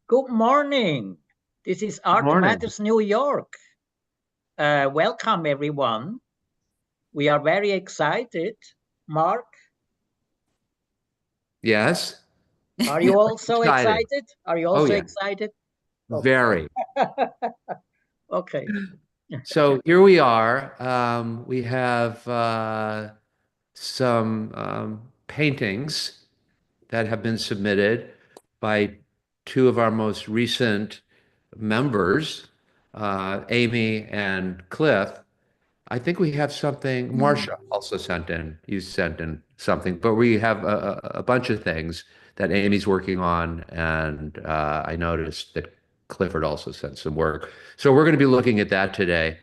Good morning. This is Good Art morning. Matters New York. Welcome, everyone. We are very excited. Mark, Yes, are you also excited. excited? Are you Oh also yeah, excited? Okay. very. Okay. So here we are. We have some paintings that have been submitted by two of our most recent members, Amy and Cliff. I think we have something. Marcia also sent in. You sent in something, but we have a bunch of things that Amy's working on, and I noticed that Clifford also sent some work. So we're going to be looking at that today,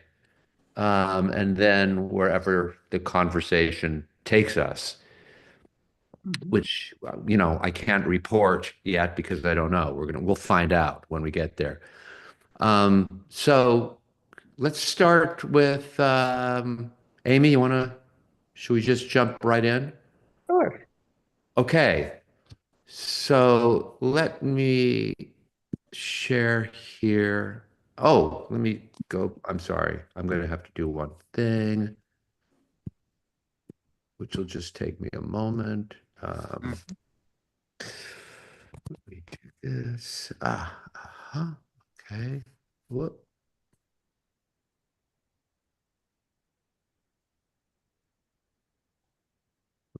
and then wherever the conversation takes us, which I can't report yet because I don't know. We'll find out when we get there. So let's start with Amy. Should we just jump right in? Sure. Okay. So let me share here. Oh, let me go. I'm sorry. I'm going to have to do one thing, which will just take me a moment. Let me do this. Okay. Whoop.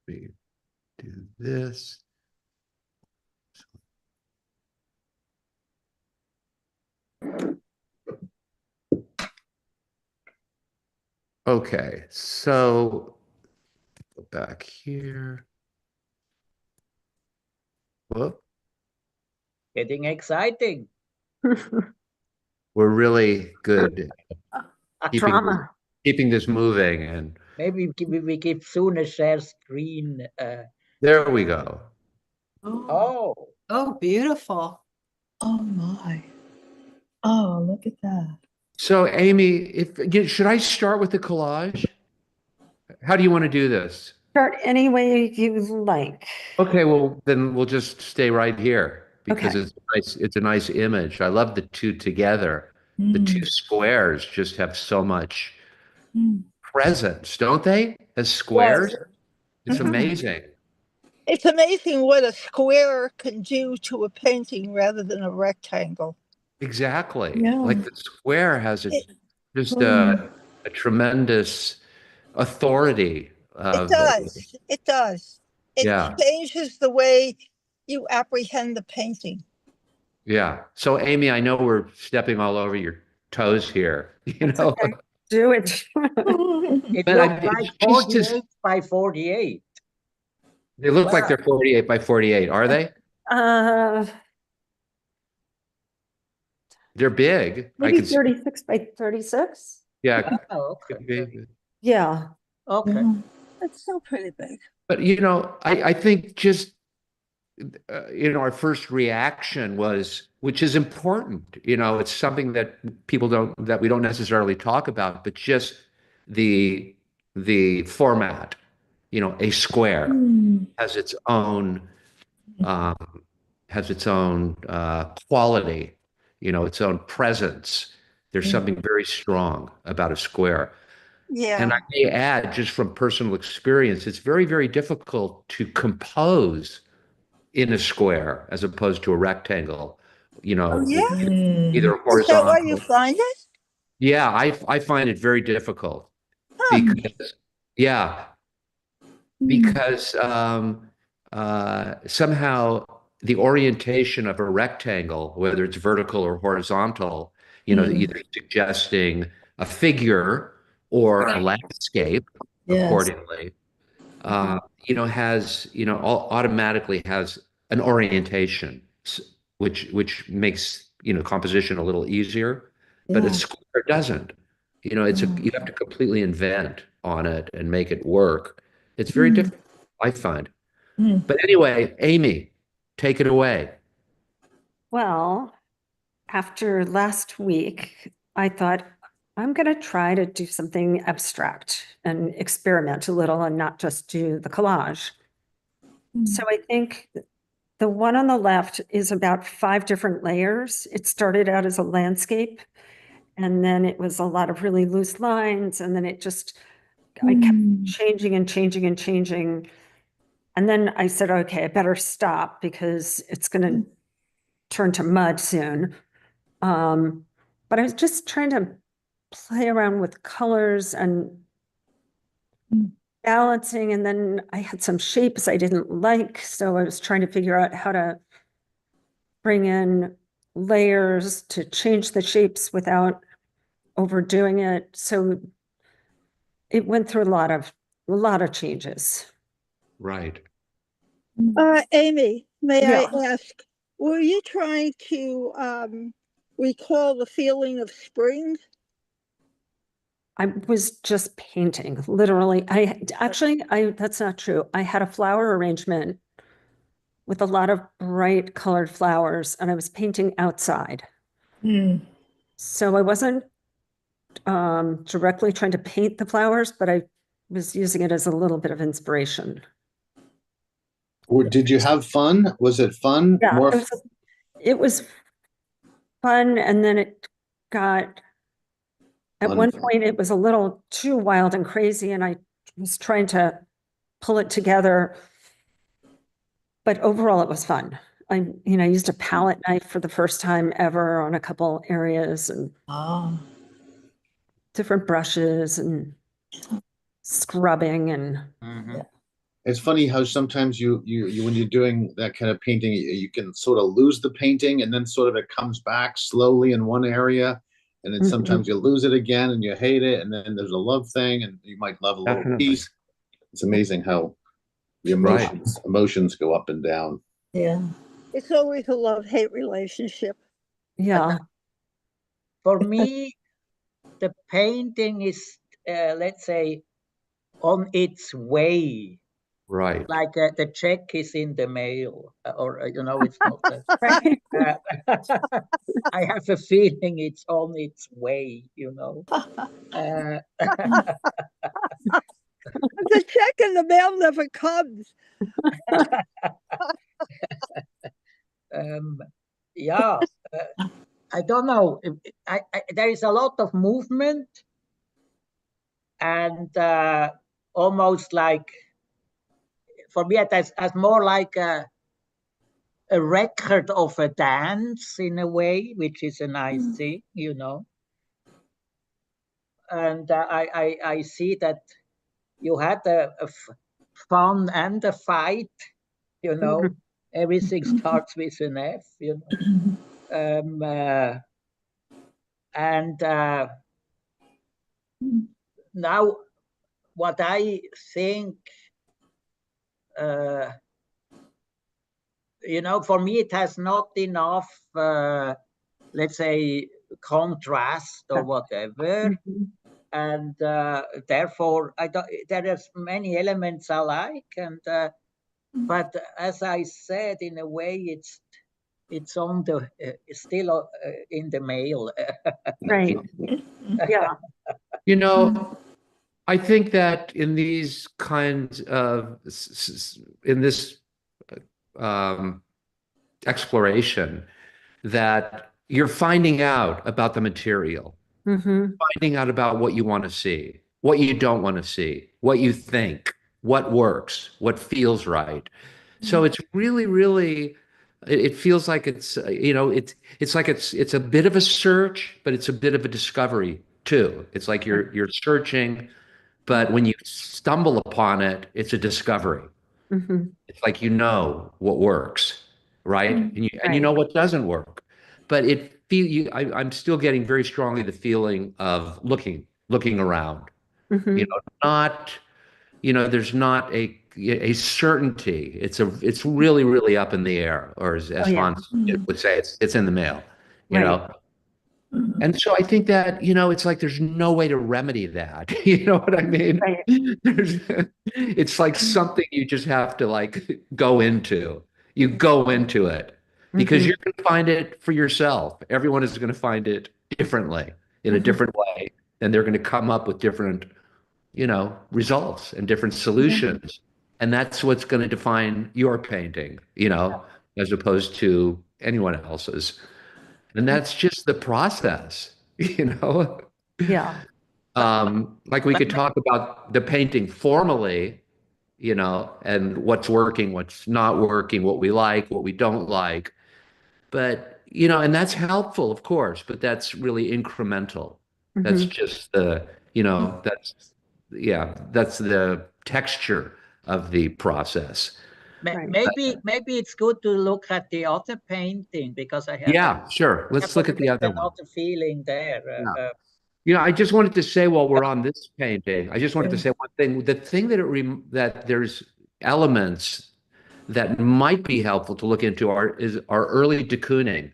Let me do this. Okay, so go back here. Whoop. Getting exciting. We're really good at Drama. keeping this moving, and Maybe we give soon a share screen. there we go. Oh, Oh, beautiful. Oh my. Oh, look at that. So, Amy, should I start with the collage? How do you want to do this? Start any way you like. Okay, well, then we'll just stay right here because Okay. it's a nice image. I love the two together. The two squares just have so much presence, don't they? As squares, Yes. it's amazing. It's amazing what a square can do to a painting rather than a rectangle. Exactly. Yeah. Like the square has just a tremendous authority It of does. It does. It yeah. changes the way you apprehend the painting. Yeah. So Amy, I know we're stepping all over your toes here, Okay. Do it. it But looks like just to, 48 by 48. they look like Wow. they're 48 by 48, are they? They're big. I Maybe can see. 36 by 36. Yeah. Oh, could okay. be. Yeah. Okay. It's still pretty big. But I think just our first reaction was, which is important, it's something that we don't necessarily talk about, but just the format, a square has its own um, quality, its own presence. There's something very strong about a square. Yeah. And I may add, just from personal experience, it's very, very difficult to compose in a square as opposed to a rectangle, Oh, yeah? either Is that why you horizontal. find it? Yeah, I find it very difficult Huh. because, yeah, because somehow the orientation of a rectangle, whether it's vertical or horizontal, either suggesting a figure or a landscape Yes. accordingly, automatically has an orientation, which makes, composition a little easier, but a Yeah. square doesn't. You have to completely invent on it and make it work. It's very difficult, I find. But anyway, Amy, take it away. Well, after last week, I thought I'm going to try to do something abstract and experiment a little and not just do the collage. So I think The one on the left is about 5 different layers. It started out as a landscape, and then it was a lot of really loose lines, and then I kept changing and changing and changing. And then I said, okay, I better stop because it's going to turn to mud soon. But I was just trying to play around with colors and balancing, and then I had some shapes I didn't like, so I was trying to figure out how to bring in layers to change the shapes without overdoing it. So it went through a lot of changes. Right. Amy, may Yeah. I ask, were you trying to recall the feeling of spring? I was just painting, literally. That's not true. I had a flower arrangement with a lot of bright colored flowers, and I was painting outside. So I wasn't directly trying to paint the flowers, but I was using it as a little bit of inspiration. Or did you have fun? Was it fun? Yeah, More it was fun, and then it got, at Fun. one point, it was a little too wild and crazy, and I was trying to pull it together. But overall, it was fun. I used a palette knife for the first time ever on a couple areas, and different brushes and scrubbing and It's funny how sometimes you when you're doing that kind of painting, you can sort of lose the painting and then sort of it comes back slowly in one area. And then sometimes you lose it again and you hate it. And then there's a love thing and you might love a little Definitely. piece. It's amazing how the emotions go up and down. Yeah. It's always a love-hate relationship. yeah. For me, the painting is, let's say, on its way. Right. Like the check is in the mail, or it's not. Right. I have a feeling it's on its way. The check in the mail never comes. Yeah, I don't know. There is a lot of movement, and almost like, for me, it's more like a record of a dance in a way, which is a nice thing, And I see that you had a fun and a fight, Everything starts with an F, and now what I think, for me, it has not enough, let's say, contrast or whatever. And therefore, there are many elements I like, and but as I said, in a way, it's on the still in the mail. Right. Yeah. I think that in these kinds of, in this exploration, that you're finding out about the material, finding out about what you want to see, what you don't want to see, what you think, what works, what feels right. So it's really, really, it feels like it's, it's like it's a bit of a search, but it's a bit of a discovery too. It's like you're searching, but when you stumble upon it, it's a discovery. It's like what works, right? And you know what doesn't work. But I'm still getting very strongly the feeling of looking around. There's not a certainty. It's really, really up in the air, or as Safan would say, it's in the mail. And so I think that, it's like there's no way to remedy that. You know what I mean? Right. It's like something you just have to like go into. You go into it because you're going to find it for yourself. Everyone is going to find it differently, in a different way, and they're going to come up with different, results and different solutions. And that's what's going to define your painting, as opposed to anyone else's. And that's just the process, you know? Yeah. Like we could talk about the painting formally, you know, and what's working, what's not working, what we like, what we don't like. But, you know, and that's helpful, of course, but that's really incremental. That's just the, you know, that's the texture of the process. Right. Maybe it's good to look at the other painting because I have Yeah, sure. Let's look at the other one. another feeling there. Yeah. You know, I just wanted to say while we're on this painting, I just wanted to say one thing. The thing that there's elements that might be helpful to look into is our early de Kooning,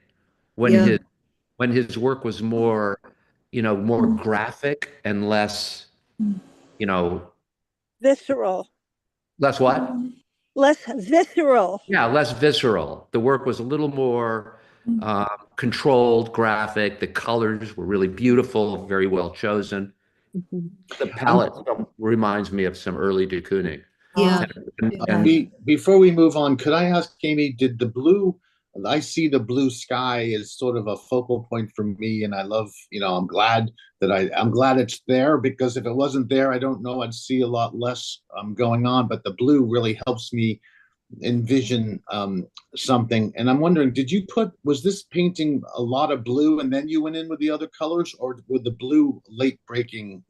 when his work was more, you know, more graphic and less, you know, Visceral. less what? Less visceral. Yeah, less visceral. The work was a little more controlled, graphic. The colors were really beautiful, very well chosen. The palette reminds me of some early de Kooning. Yeah. Before we move on, could I ask Amy, did the blue, I see the blue sky as sort of a focal point for me, and I love, you know, I'm glad it's there, because if it wasn't there, I don't know, I'd see a lot less going on, but the blue really helps me envision something. And I'm wondering, was this painting a lot of blue and then you went in with the other colors, or with the blue late breaking?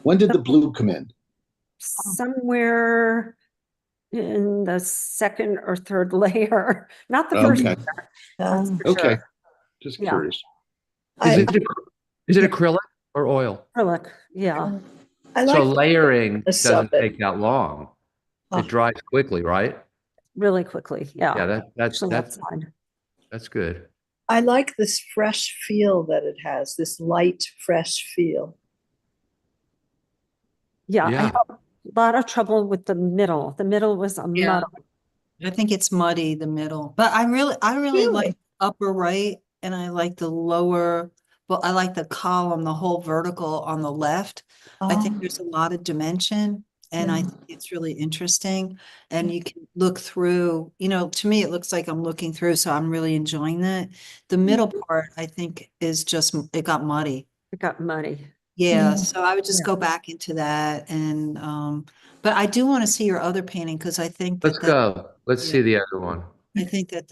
When did the blue come in? Somewhere in the second or third layer, not the first layer. That's for Okay. sure. Just Yeah. curious. Is it acrylic or oil? Acrylic, yeah. So layering the doesn't soffit. take that long. Oh. It dries quickly, right? Really quickly, yeah. Yeah, that's Actually, that's fine. that's good. I like this fresh feel that it has, this light, fresh feel. Yeah, I Yeah. have a lot of trouble with the middle. The middle was a Yeah. muddle. I think it's muddy, the middle, but I really Really? like upper right, and I like the lower, well, I like the column, the whole vertical on the left. I think Oh. there's a lot of dimension, and I Yeah. think it's really interesting, and you can look through, you know, to me, it looks like I'm looking through, so I'm really enjoying that. The middle part, I think, is just, it got muddy. It got muddy. Yeah, Yeah. so I would just Yeah. go back into that, and but I do want to see your other painting, because I think Let's that go. Let's yeah. see the other one. I think that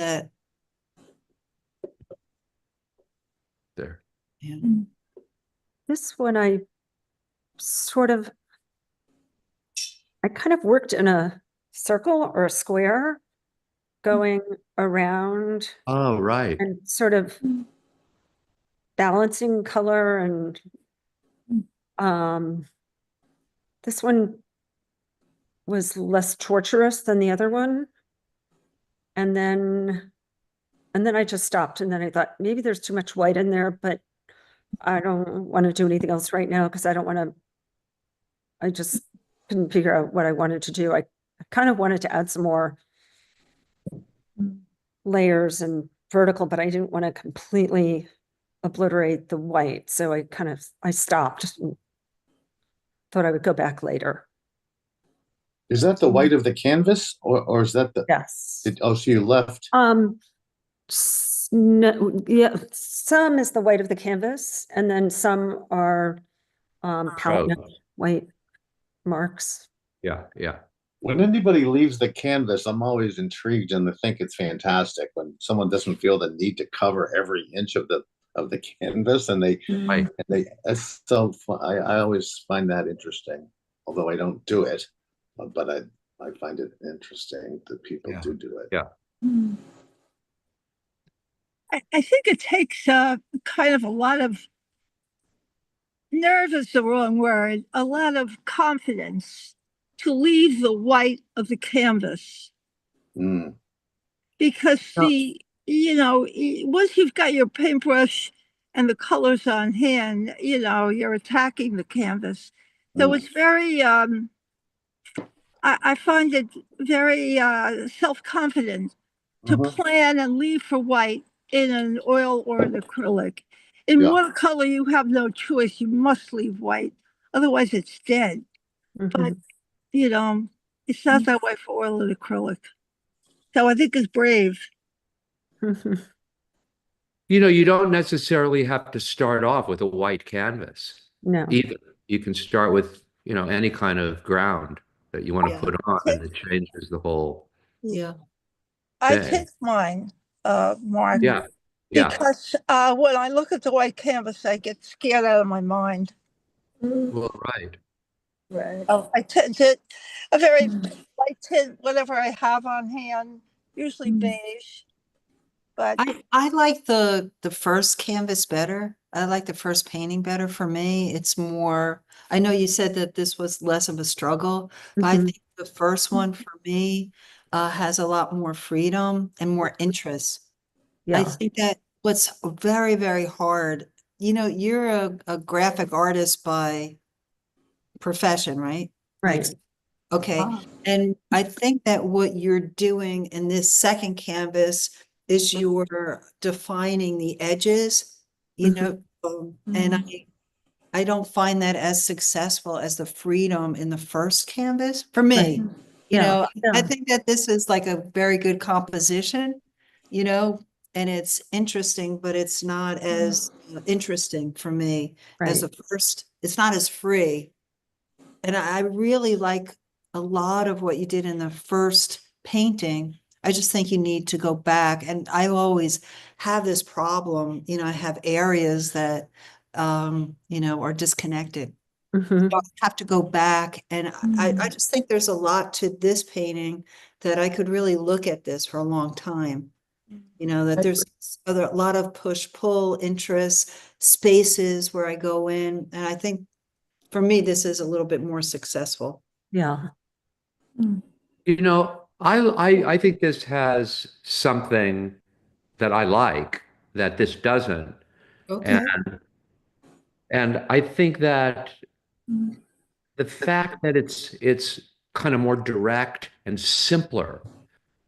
There. yeah. This one I kind of worked in a circle or a square going around Oh, right. and sort of balancing color, and this one was less torturous than the other one. And then I just stopped, and then I thought maybe there's too much white in there, but I don't want to do anything else right now because I just couldn't figure out what I wanted to do. I kind of wanted to add some more layers and vertical, but I didn't want to completely obliterate the white. So I stopped and thought I would go back later. Is that the white of the canvas, or is that the? Yes. So you left. No, yeah, some is the white of the canvas, and then some are palette Oh. white marks. Yeah, yeah. When anybody leaves the canvas, I'm always intrigued and I think it's fantastic when someone doesn't feel the need to cover every inch of the canvas, and Right. it's so fun. I always find that interesting, although I don't do it, but I find it interesting that people Yeah. do it. Yeah. I think it takes kind of a lot of nerve is the wrong word, a lot of confidence to leave the white of the canvas. Mm. Because once you've got your paintbrush and the colors on hand, you're attacking the canvas. So it's very, I find it very self-confident to plan and leave for white in an oil or an acrylic. In watercolor, you have no choice. You must leave white. Otherwise, it's dead. But, it's not that way for oil and acrylic. So I think it's brave. Mhm. You don't necessarily have to start off with a white canvas No. either. You can start with, any kind of ground that you want to Yeah. put on, and it changes the whole Yeah. I thing. picked mine, Mark, Yeah. Yeah. because when I look at the white canvas, I get scared out of my mind. Well, right. Right. I tend to a very light tint, whatever I have on hand, usually beige. But I like the first canvas better. I like the first painting better. For me, it's more, I know you said that this was less of a struggle, but I Mhm. think the first one for me has a lot more freedom and more interest. I Yeah. think that what's very, very hard, you're a graphic artist by profession, right? Like, Right. okay. Ah. And I think that what you're doing in this second canvas is you're defining the edges, and I don't find that as successful as the freedom in the first canvas for me. Right. Yeah. I Yeah. think that this is like a very good composition, and it's interesting, but it's not as interesting for me as the Right. first. It's not as free. And I really like a lot of what you did in the first painting. I just think you need to go back. And I always have this problem, I have areas that, are disconnected. Mhm. So I have to go back. And I just think there's a lot to this painting that I could really look at this for a long time. That there's a lot of push-pull interests, spaces where I go in. And I think for me, this is a little bit more successful. Yeah. I think this has something that I like that this doesn't. Okay. And I think that the fact that it's kind of more direct and simpler,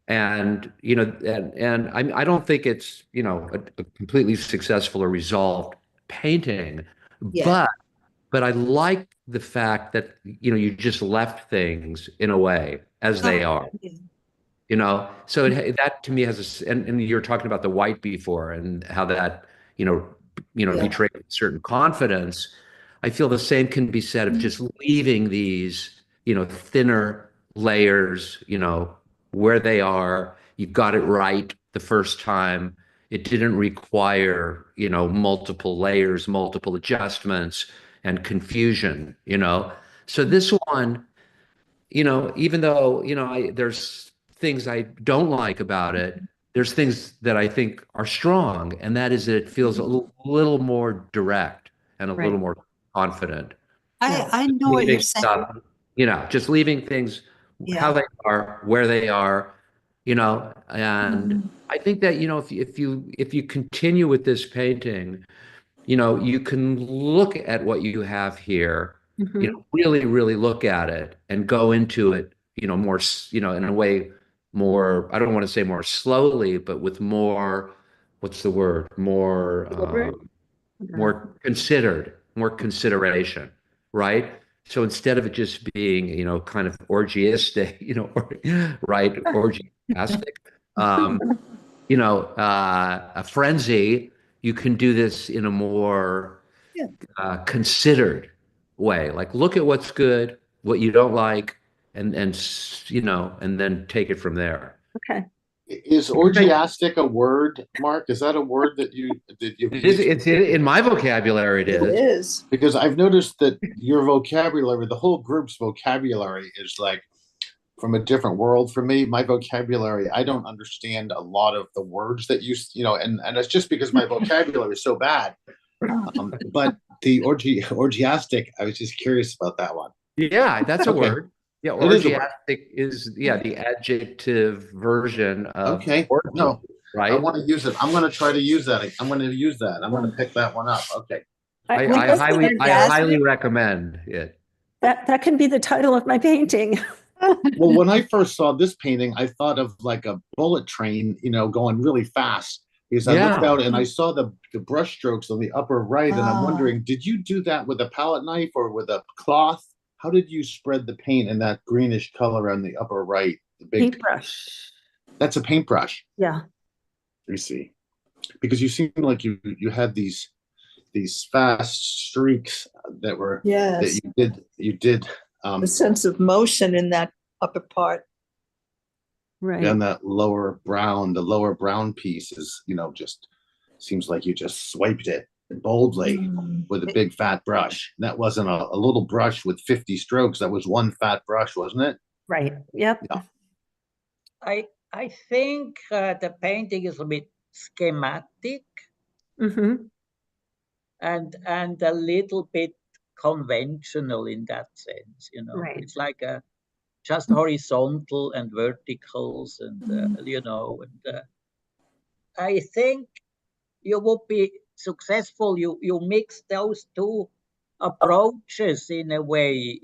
and I don't think it's a completely successful or resolved painting, Yeah. but I like the fact that you just left things in a way as they are. So that to me has and you're talking about the white before and how that betrayed certain confidence. I feel the same can be said of just leaving these thinner layers where they are. You got it right the first time. It didn't require multiple layers, multiple adjustments, and confusion. So this one, even though, there's things I don't like about it, there's things that I think are strong, and that is that it feels a little more direct and a little Right. more confident. I know what you're Leaving saying. stuff, just leaving things how Yeah. they are, where they are, and I think that, if you continue with this painting, you can look at what you have here, Mhm. really, really look at it and go into it, more, in a way, more, I don't want to say more slowly, but with more, what's the word? Deliberate? More considered, more consideration, right? So instead of it just being, kind of orgiastic, right, orgiastic, um, a frenzy, you can do this in a more Yeah. considered way. Like, look at what's good, what you don't like, and then take it from there. Okay. Is orgiastic a word, Mark? Is that a word that you've It's in my vocabulary. It It is. is. Because I've noticed that your vocabulary, the whole group's vocabulary, is like from a different world for me. My vocabulary, I don't understand a lot of the words that and it's just because my vocabulary is so bad. But the orgiastic, I was just curious about that one. Yeah, that's a Okay. word. Yeah, It is a word. orgiastic is the adjective version of Okay. orgy, No, I right? want to use it. I'm going to try to use that. I'm going to use that. I'm going to pick that one up. Okay. I highly recommend it. That can be the title of my painting. Well, when I first saw this painting, I thought of like a bullet train, going really fast. Because I looked out and I saw the brush strokes on the upper right, and I'm wondering, did you do that with a palette knife or with a cloth? How did you spread the paint in that greenish color on the upper right? The big Paintbrush. That's a paintbrush. Yeah. You see, because you seem like you had these fast streaks that were Yes. that you did The sense of motion in that upper part. Right. and that lower brown, the lower brown piece is, just seems like you just swiped it boldly with a big fat brush. That wasn't a little brush with 50 strokes. That was one fat brush, wasn't it? Right. Yep. Yeah. I think the painting is a bit schematic Mm-hmm. and a little bit conventional in that sense. Right. It's like just horizontal and verticals, and I think you would be successful. You mix those two approaches in a way,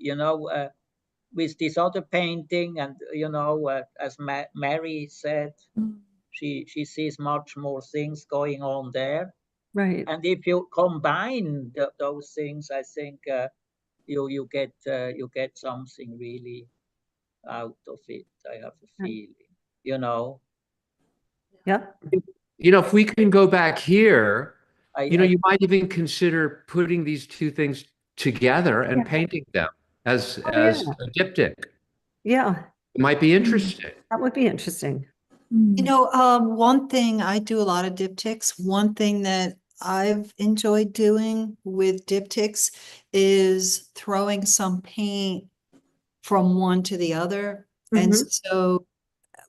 with this other painting, and as Mary said, she sees much more things going on there. Right. And if you combine those things, I think you get something really out of it. I have a feeling, Yep. If we can go back here, I you might even consider putting these two things together and painting them as a diptych. Yeah. It might be interesting. That would be interesting. One thing, I do a lot of diptychs. One thing that I've enjoyed doing with diptychs is throwing some paint from one to the other. And so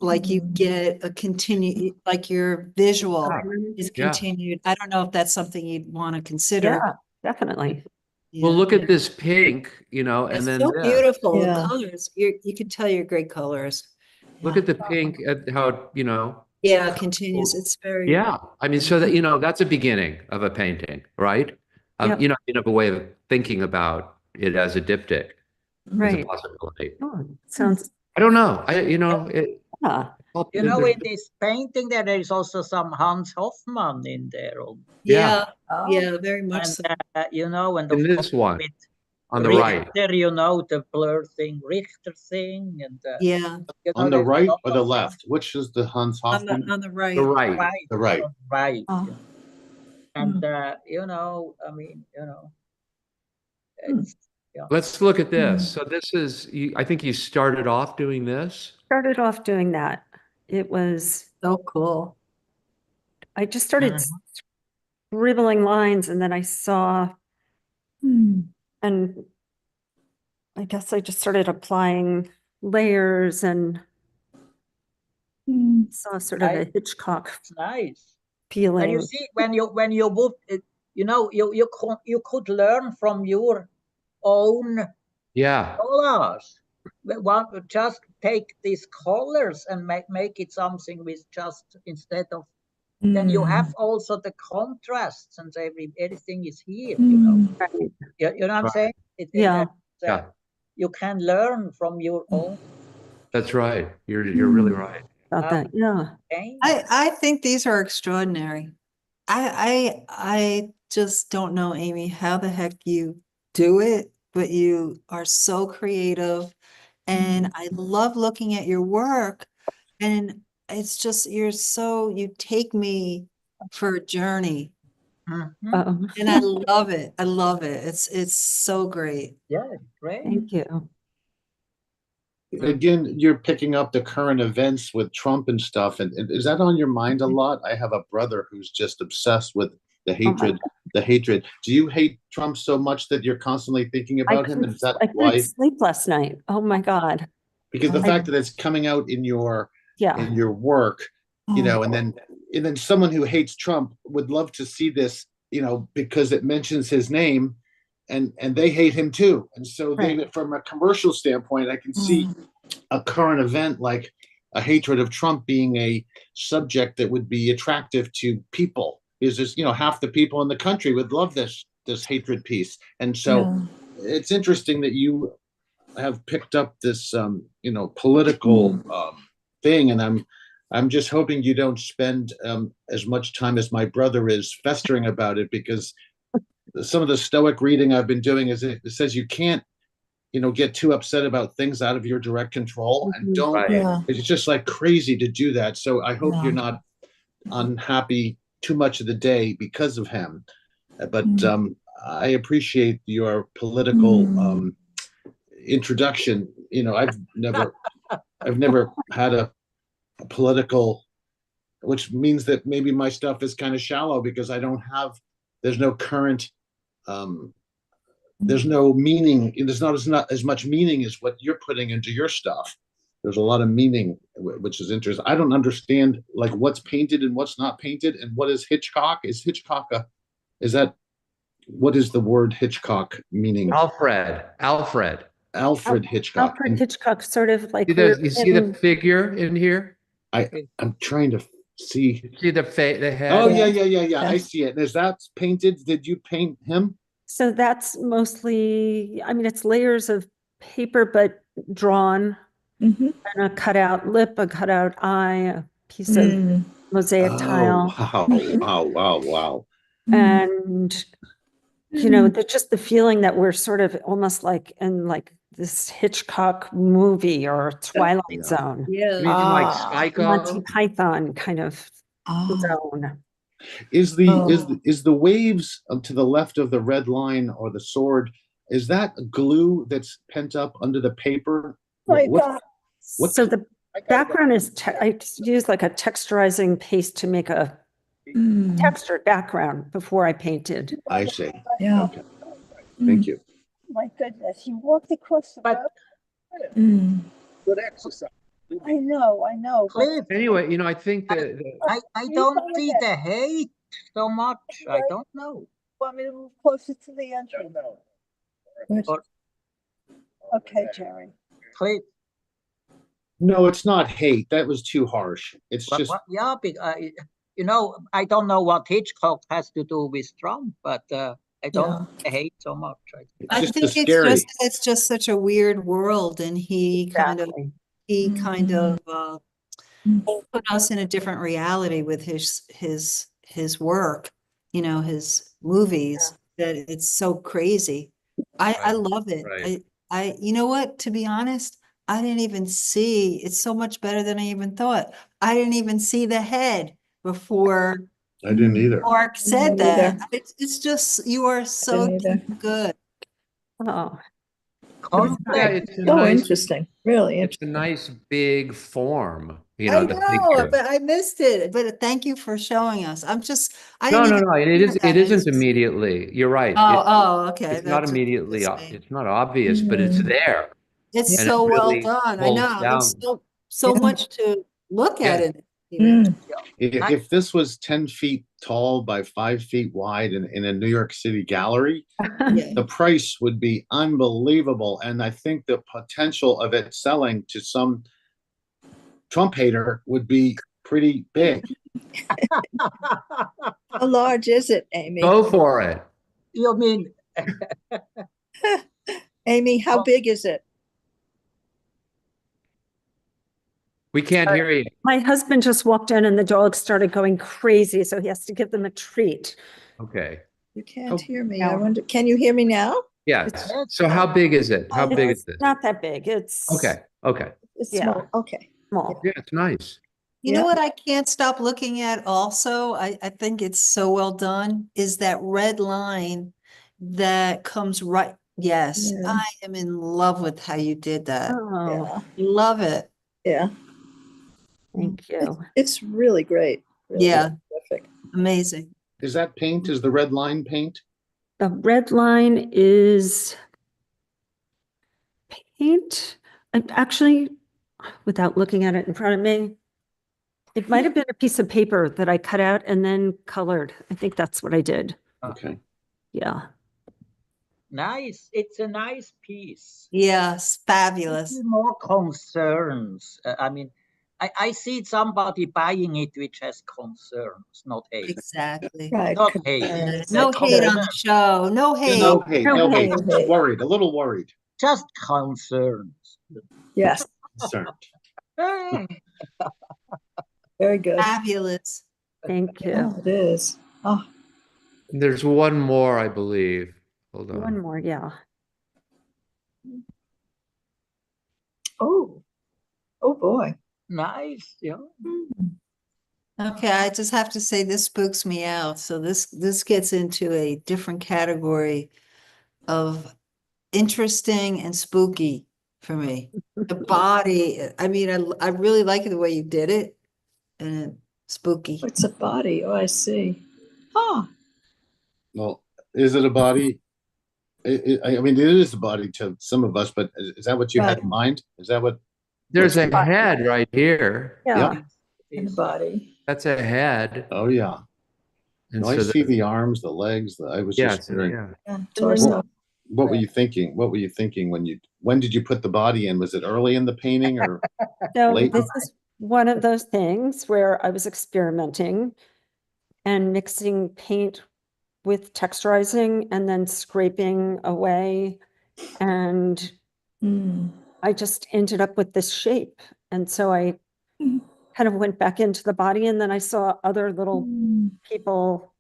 like you get a continue, like your visual is continued. I don't know if that's something you'd want to consider. Yeah, definitely. Well, look at this pink, and It's then so this. beautiful. Yeah. The colors, you can tell you're great colors. Look at the pink, at how, Yeah, it continues. It's very yeah. I mean, so that, that's a beginning of a painting, right? Of a way of thinking about it as a diptych. Right. As a possibility. Oh, sounds. I don't know. in this painting there is also some Hans Hofmann in there. yeah, very much And so. and In of this course one, with on the Richter, right. the blur thing, Richter thing, and On the there's right a lot or the of left? Which is the Hans On the Hofmann? on the right. The right. right, The right. right. Oh. And it's Let's look at this. So this is, I think you started off doing this. Started off doing that. It was, So cool. I just started scribbling lines, and then I saw, and I guess I just started applying layers and saw sort of a Hitchcock it's nice. feeling. And you see, when you would, you could learn from your own collage. Just take these colors and make it something with just instead of. Then you have also the contrasts, and everything is here. You know what I'm saying? You can learn from your own. That's right. You're really right about that. Yeah. I think these are extraordinary. I just don't know, Amy, how the heck you do it, but you are so creative, and I love looking at your work, and it's just, you take me for a journey. And I love it. I love it. It's so great. Yeah, great. Thank you. Again, you're picking up the current events with Trump and stuff. And is that on your mind a lot? I have a brother who's just obsessed with the hatred. The hatred. Do you hate Trump so much that you're constantly thinking about him? And is that why? I couldn't sleep last night. Oh my God. Because the fact that it's coming out in your work, and then someone who hates Trump would love to see this, because it mentions his name, and they hate him too. And so they, from a commercial standpoint, I can see a current event like a hatred of Trump being a subject that would be attractive to people. Because there's, half the people in the country would love this hatred piece. And so it's interesting that you have picked up this, political thing. And I'm just hoping you don't spend as much time as my brother is festering about it, because some of the Stoic reading I've been doing is it says you can't, get too upset about things out of your direct control, and don't. It's just like crazy to do that. So I hope you're not unhappy too much of the day because of him. But I appreciate your political introduction. You know, I've never had a political, which means that maybe my stuff is kind of shallow because there's no current, there's no meaning. There's not as much meaning as what you're putting into your stuff. There's a lot of meaning, which is interesting. I don't understand like what's painted and what's not painted, and what is Hitchcock? Is Hitchcock what is the word Hitchcock meaning? Alfred Hitchcock. Alfred Hitchcock, sort of like. You see the figure in here? I'm trying to see. See the head? Oh, yeah. I see it. Is that painted? Did you paint him? So that's mostly, I mean, it's layers of paper, but drawn. And a cutout lip, a cutout eye, a piece of mosaic tile. Wow. And, you know, just the feeling that we're sort of almost like in like this Hitchcock movie or Twilight Zone. Yeah. You mean like Psycho? Monty Python kind of zone. Is the waves to the left of the red line or the sword, is that glue that's pent up under the paper? So the background is, I use like a texturizing paste to make a textured background before I painted. I see. Yeah. Okay. Thank you. My goodness, you walked across the road. Good exercise. I know. Cliff, Anyway, you know, I think that I don't see the hate so much. I don't know. Want me to move closer to the entrance? Or- Okay, Jerry. Cliff, No, it's not hate. That was too harsh. It's just yeah, you know, I don't know what Hitchcock has to do with Trump, but I don't hate so much. I just think scary. it's just such a weird world, and he kind of put us in a different reality with his work, you know, his movies, that it's so crazy. I love it. Right. I you know what, to be honest, I didn't even see, it's so much better than I even thought. I didn't even see the head before I didn't either. Mark said Me neither. that. It's just, you are so didn't either. good. Oh, yeah, it's a So nice, interesting, really it's a interesting. nice big form. You I know, the know, figure. but I missed it. But thank you for showing us. I No. didn't even It is. see that. It isn't immediately. You're right. Okay. It's not That's immediately. what it is. It's not obvious, but it's there. It's and so it well really done. I pulls know. There's down. so much to look at Yeah. it. Even. If this was 10 feet tall by 5 feet wide in a New York City gallery, Yeah. the price would be unbelievable. And I think the potential of it selling to some Trump hater would be pretty big. How large is it, Amy? Go for it. You mean Amy, how big is it? We can't hear you. my husband just walked in and the dog started going crazy, so he has to give them a treat. Okay. You can't Oh, hear me. no. I wonder, can you hear me now? Yes. So how big is it? How big is It's this? not that big. It's Okay. It's Yeah. small. Okay. small. Yeah, it's nice. You know what I can't stop looking at also? I think it's so well done, is that red line that comes right. Yes, Yeah. I am in love with how you did that. Oh, Yeah. Love it. Yeah. thank you. It's really great. Really Yeah. terrific. Amazing. Is that paint? Is the red line paint? The red line is paint. Actually, without looking at it in front of me, it might have been a piece of paper that I cut out and then colored. I think that's what I did. Okay. Yeah. nice? It's a nice piece. Yes, fabulous. More concerns. I mean, I see somebody buying it which has concerns, not hate. Exactly. Right. Not hate. No hate on the show. No hate. No hate. No No hate. hate. Just worried. A little worried. Just concerns. Yes. Concerned. Very good. Fabulous. Thank you. Oh, it is. Oh, There's one more, I believe. Hold on. One more, yeah. oh boy. Nice. Yeah. Okay, I just have to say this spooks me out. So this gets into a different category of interesting and spooky for me. The body, I mean, I really like the way you did it, and spooky. It's a body. Oh, I see. Huh. Well, is it a body? I mean, it is a body to some of us, but is that what you had Right. in mind? Is that what? There's a head right here. Yeah. In the body. That's a head. Oh, yeah. And No, I so see the arms, the legs. I was yeah, just wondering, yeah. Yeah, then- torso. what were you thinking? What were you thinking when did you put the body in? Was it early in the painting or No, late? this is one of those things where I was experimenting and mixing paint with texturizing and then scraping away. And Mm. I just ended up with this shape. And so I Mm. kind of went back into the body, and then I saw other little Mm. people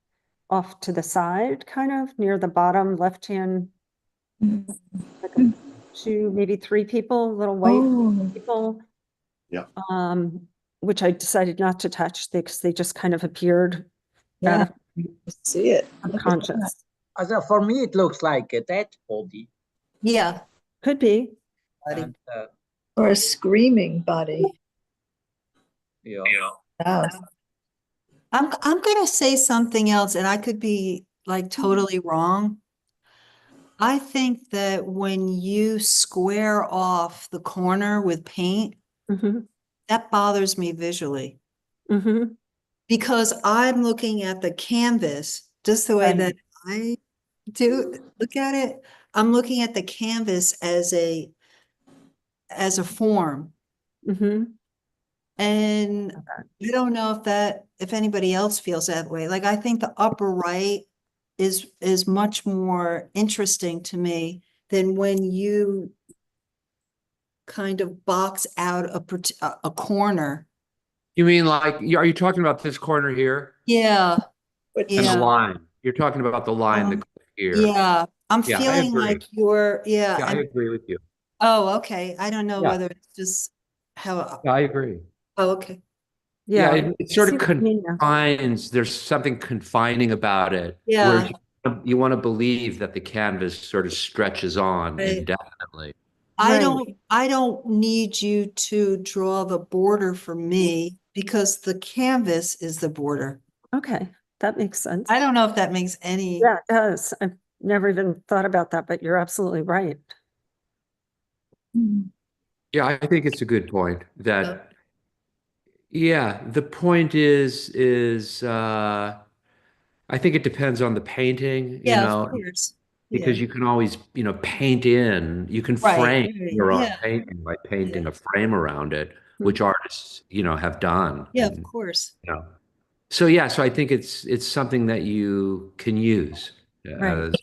off to the side, kind of near the bottom left-hand, Mm. like two, maybe three people, little white Oh, people. Yeah. Which I decided not to touch because they just kind of appeared yeah, out of I see it. Look at that. unconscious. So for me, it looks like a dead body. Yeah. Could be. Body. And, Or a screaming body. yeah. Wow. I'm gonna say something else, and I could be like totally wrong. I think that when you square off the corner with paint, Mm-hmm. that bothers me visually. Mm-hmm. Because I'm looking at the canvas just the way Right. that I do look at it. I'm looking at the canvas as a form. Mm-hmm. And I don't know if anybody else feels that way. Like, I think the upper right is much more interesting to me than when you kind of box out a corner. You mean like, are you talking about this corner here Yeah. Which and the Yeah. line? You're talking about the line that goes here. Yeah. I'm Yeah, I feeling agree. like you're, Yeah, I and, agree with you. oh, okay. I don't know Yeah. whether it's just how, Yeah, I agree. oh, okay. Yeah, Yeah. it sort See of what you mean now. confines, there's something confining about it. Yeah. Whereas you want to believe that the canvas sort of stretches on Right. indefinitely. Right. I don't need you to draw the border for me because the canvas is the border. Okay. That makes sense. I don't know if that makes any. Yeah, it does. I've never even thought about that, but you're absolutely right. Mm. Yeah, I think it's a good point that, yeah, the point is I think it depends on the painting, you Yeah, know, of course. because Yeah. you can always, paint in, you can Right, frame right, your own yeah. painting by painting a frame around it, Hmm. which artists, have done. Yeah, of And, course. So yeah, so I think it's something that you can use Right. as,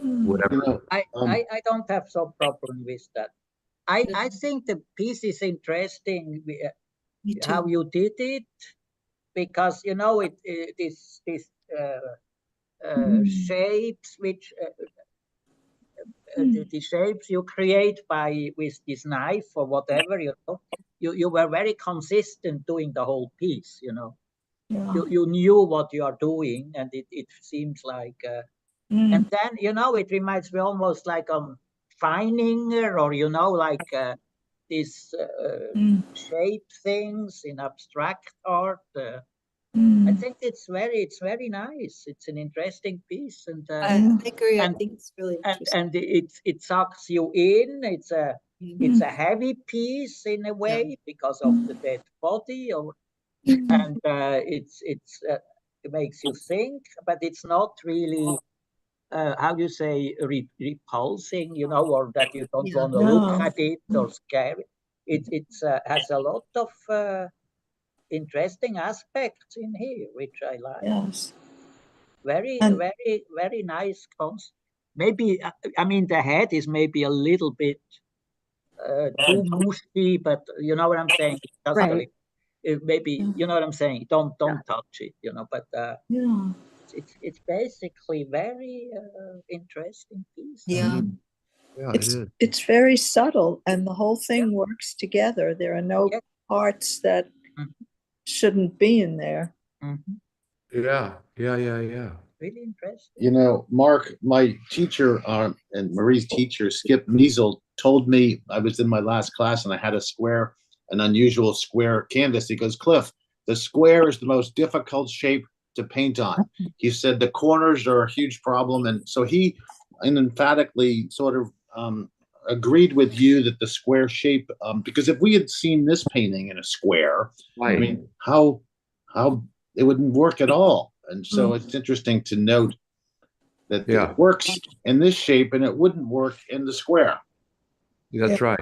whatever. I don't have some problem with that. I think the piece is interesting Me how too. you did it, because this shapes which the shapes you create with this knife or whatever, you were very consistent doing the whole piece. Yeah. You knew what you are doing, and it seems like Mm. and then it reminds me almost like Feininger, or like these Mm. shape things in abstract art. I Mm. think it's very nice. It's an interesting piece, and I agree. I and- think it's really interesting. and it sucks you in. It's a heavy piece in a way because of the dead body, and it makes you think, but it's not really how you say repulsing, or that you don't Yeah. want to look No. at it or scary. It has a lot of interesting aspects in here, which I like. Yes. Very, And- very, very nice concept. Maybe I mean the head is maybe a little bit too mushy, but you know what I'm saying. It doesn't Right. maybe Yeah. you know what I'm saying. Don't touch it, but Yeah. it's basically very interesting piece. Yeah. Yeah, it is. It's very subtle, and the whole thing works together. There are no Yeah. parts that Mhm. shouldn't be in there. Mhm. Yeah. Really impressive. You know, Mark, my teacher and Marie's teacher, Skip Measelle, told me, I was in my last class and I had an unusual square canvas. He goes, Cliff, the square is the most difficult shape to paint on. He said the corners are a huge problem. And so he emphatically sort of agreed with you that the square shape, because if we had seen this painting in a square, Right. I mean, how it wouldn't work at all. And so it's interesting to note that it works in this shape and it wouldn't work in the square. That's right.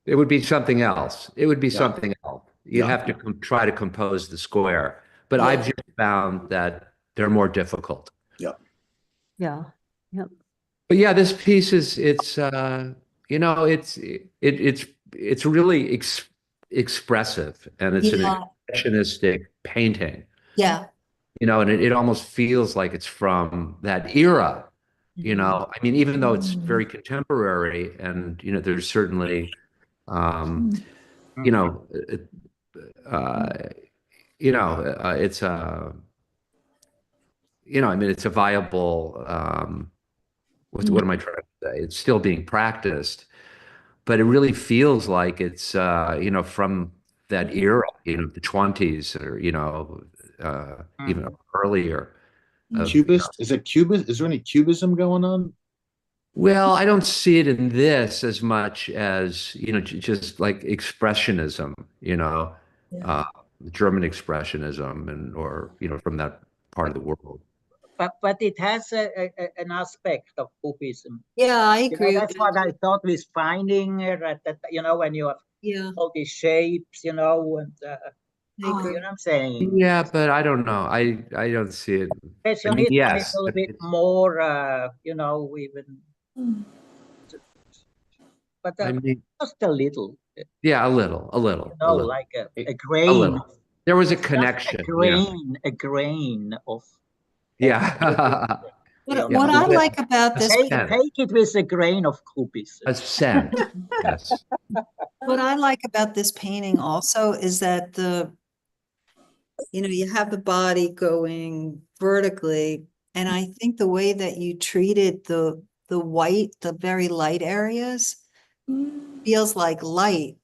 It would be something else. It would be something else. You'd have to try to compose the square. But I've just found that they're more difficult. Yep. Yeah. Yep. But yeah, this piece it's really expressive, and it's an expressionistic painting. Yeah. You know, and it almost feels like it's from that era. You know, I mean, even though it's very contemporary, and you know, there's certainly, it's a, I mean, it's a viable. What am I trying to say? It's still being practiced, but it really feels like it's from that era, the 20s, or even earlier. Cubist? Is it cubist? Is there any cubism going on? Well, I don't see it in this as much as, just like expressionism, German expressionism or from that part of the world. But it has an aspect of cubism. Yeah, I agree. That's what I thought with finding that when you have all these shapes, and you know what I'm saying? Yeah, but I don't know. I don't see it. Yes, you I mean, need yes, a little bit more, even. But I mean, just a little. Yeah, a little. Like a grain. There was a connection. A grain of. Yeah. What I like about this, take it with a grain of cubism. A scent. Yes. What I like about this painting also is that you have the body going vertically, and I think the way that you treated the white, the very light areas, feels like light,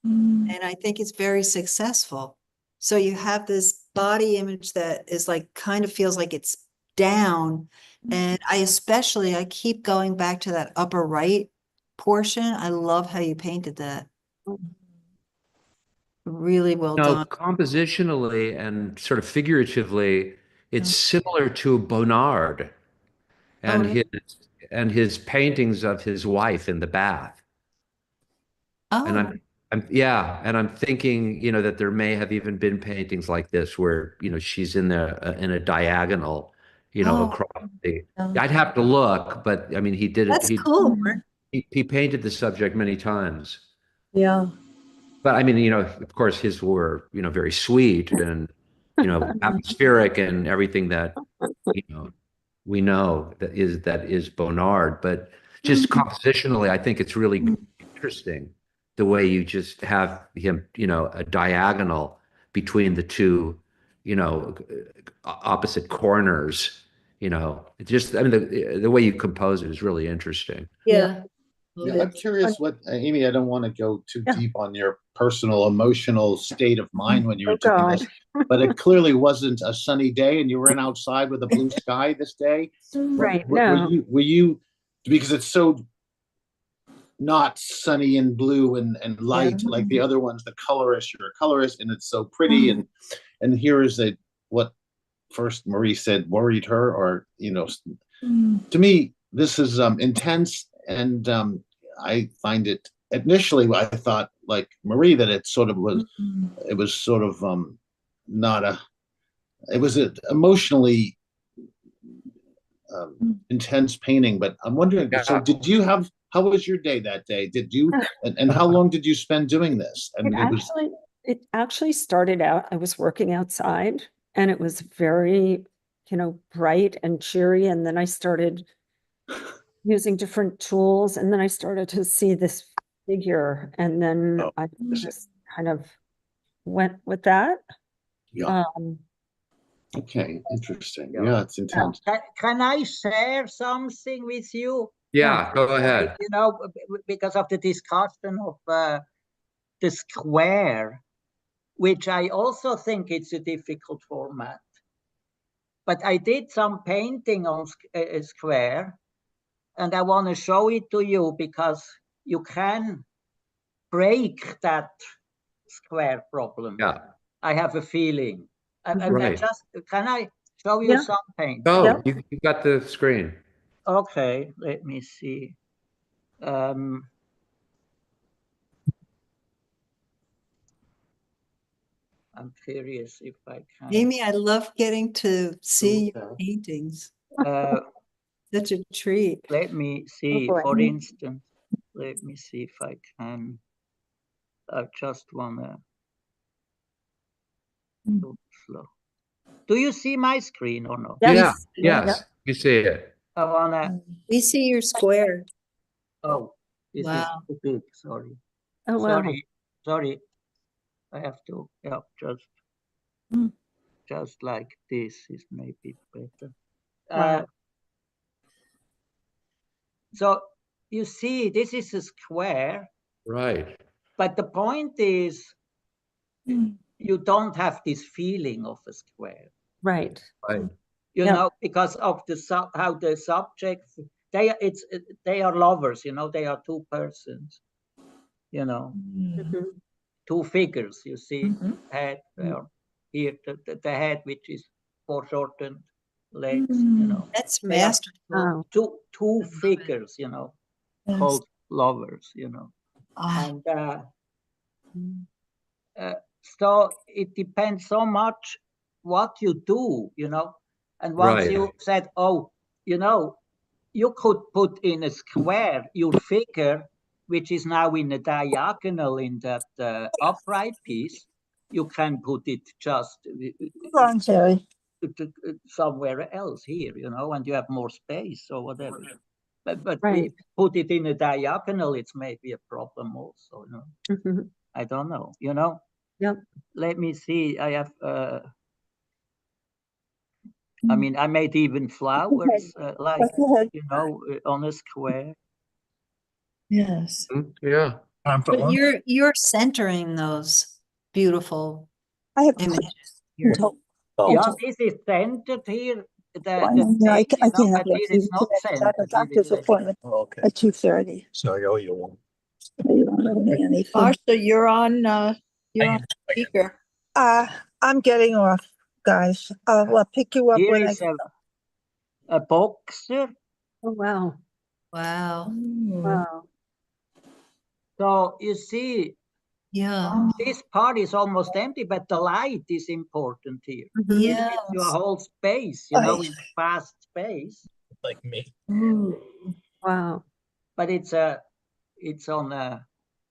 and I think it's very successful. So you have this body image that is like kind of feels like it's down, and I keep going back to that upper right portion. I love how you painted that. Really well done. Compositionally and sort of figuratively, it's similar to Bonnard and his paintings of his wife in the bath. And I'm thinking, that there may have even been paintings like this where, she's in a diagonal, across the. I'd have to look, but I mean, he did it. That's cool. He painted the subject many times. Yeah. But I mean, of course, his were, very sweet and, atmospheric and everything that, we know that is Bonnard. But just compositionally, I think it's really interesting the way you just have him, a diagonal between the two, opposite corners. The way you compose it is really interesting. Yeah. Yeah, I'm curious Amy, I don't want to go too deep on your personal emotional state of mind when you were doing this, but it clearly wasn't a sunny day and you were outside with a blue sky this day. Right. Were you, because it's so not sunny and blue and light like the other ones, the colorist, you're a colorist and it's so pretty. And here is what first Marie said worried her, or, to me, this is intense. And I find it initially, I thought like Marie that it sort of was, it was sort of it was an emotionally intense painting. But I'm wondering, so how was your day that day? Did you, and how long did you spend doing this? And it actually started out, I was working outside and it was very, bright and cheery. And then I started using different tools, and then I started to see this figure, and then I just kind of went with that. Yeah. Um, Okay. Interesting. Yeah. Yeah, it's intense. Can I share something with you? Yeah, go ahead. You know, because of the discussion of the square, which I also think it's a difficult format. But I did some painting on a square, and I want to show it to you because you can break that square problem. Yeah. I have a feeling. I Right. just, can I show you Yeah. some painting? Oh, you got the screen. Okay, let me see. I'm curious if I can. Amy, I love getting to see your Okay. paintings. Uh, Such a treat. let me see, boy. for instance, let me see if I can. I just want to go slow. Do you see my screen or not? Yes. Yeah. Yes. You see it. I want to, We see your square. oh, this Wow. is too big, sorry. Oh, wow. Sorry. I have to, yeah, just like this is maybe better. Wow. So you see, this is a square, Right. but the point is you don't have this feeling of a square, Right. Right. you Yeah. know, because of the how the subjects they are lovers, you know, they are two persons, you know, Mhm. two figures. You see, head here, the head which is foreshortened, legs, you know. That's They are masterful. Wow. two figures, you know, called lovers, you know, and so it depends so much what you do, you know. And once Right. you said, oh, you know, you could put in a square your figure, which is now in a diagonal in that upright piece. You can put it just Hold on, Terry. somewhere else here, you know, and you have more space or whatever. But Right. if you put it in a diagonal, it's maybe a problem also, you know. Mhm. I don't know, you know. Yep. Let me see. I have. I mean, I made even flowers, like you know, on a square. Yes. Yeah. But you're centering those beautiful I have images. You're- Yeah, this is centered here. The I thing, can't you know, have but here it's not I have centered. a doctor's appointment at 2:30. So I owe you one. You don't owe me anything. Marcia, you're on speaker. I'm getting off, guys. I'll pick you up Here when I is a boxer. Oh, wow. Wow. Wow. So you see, Yeah. this part is almost empty, but the light is important here. Mhm. Yeah. Gives you a whole space, you know, in fast space. Like me. Wow. But it's on a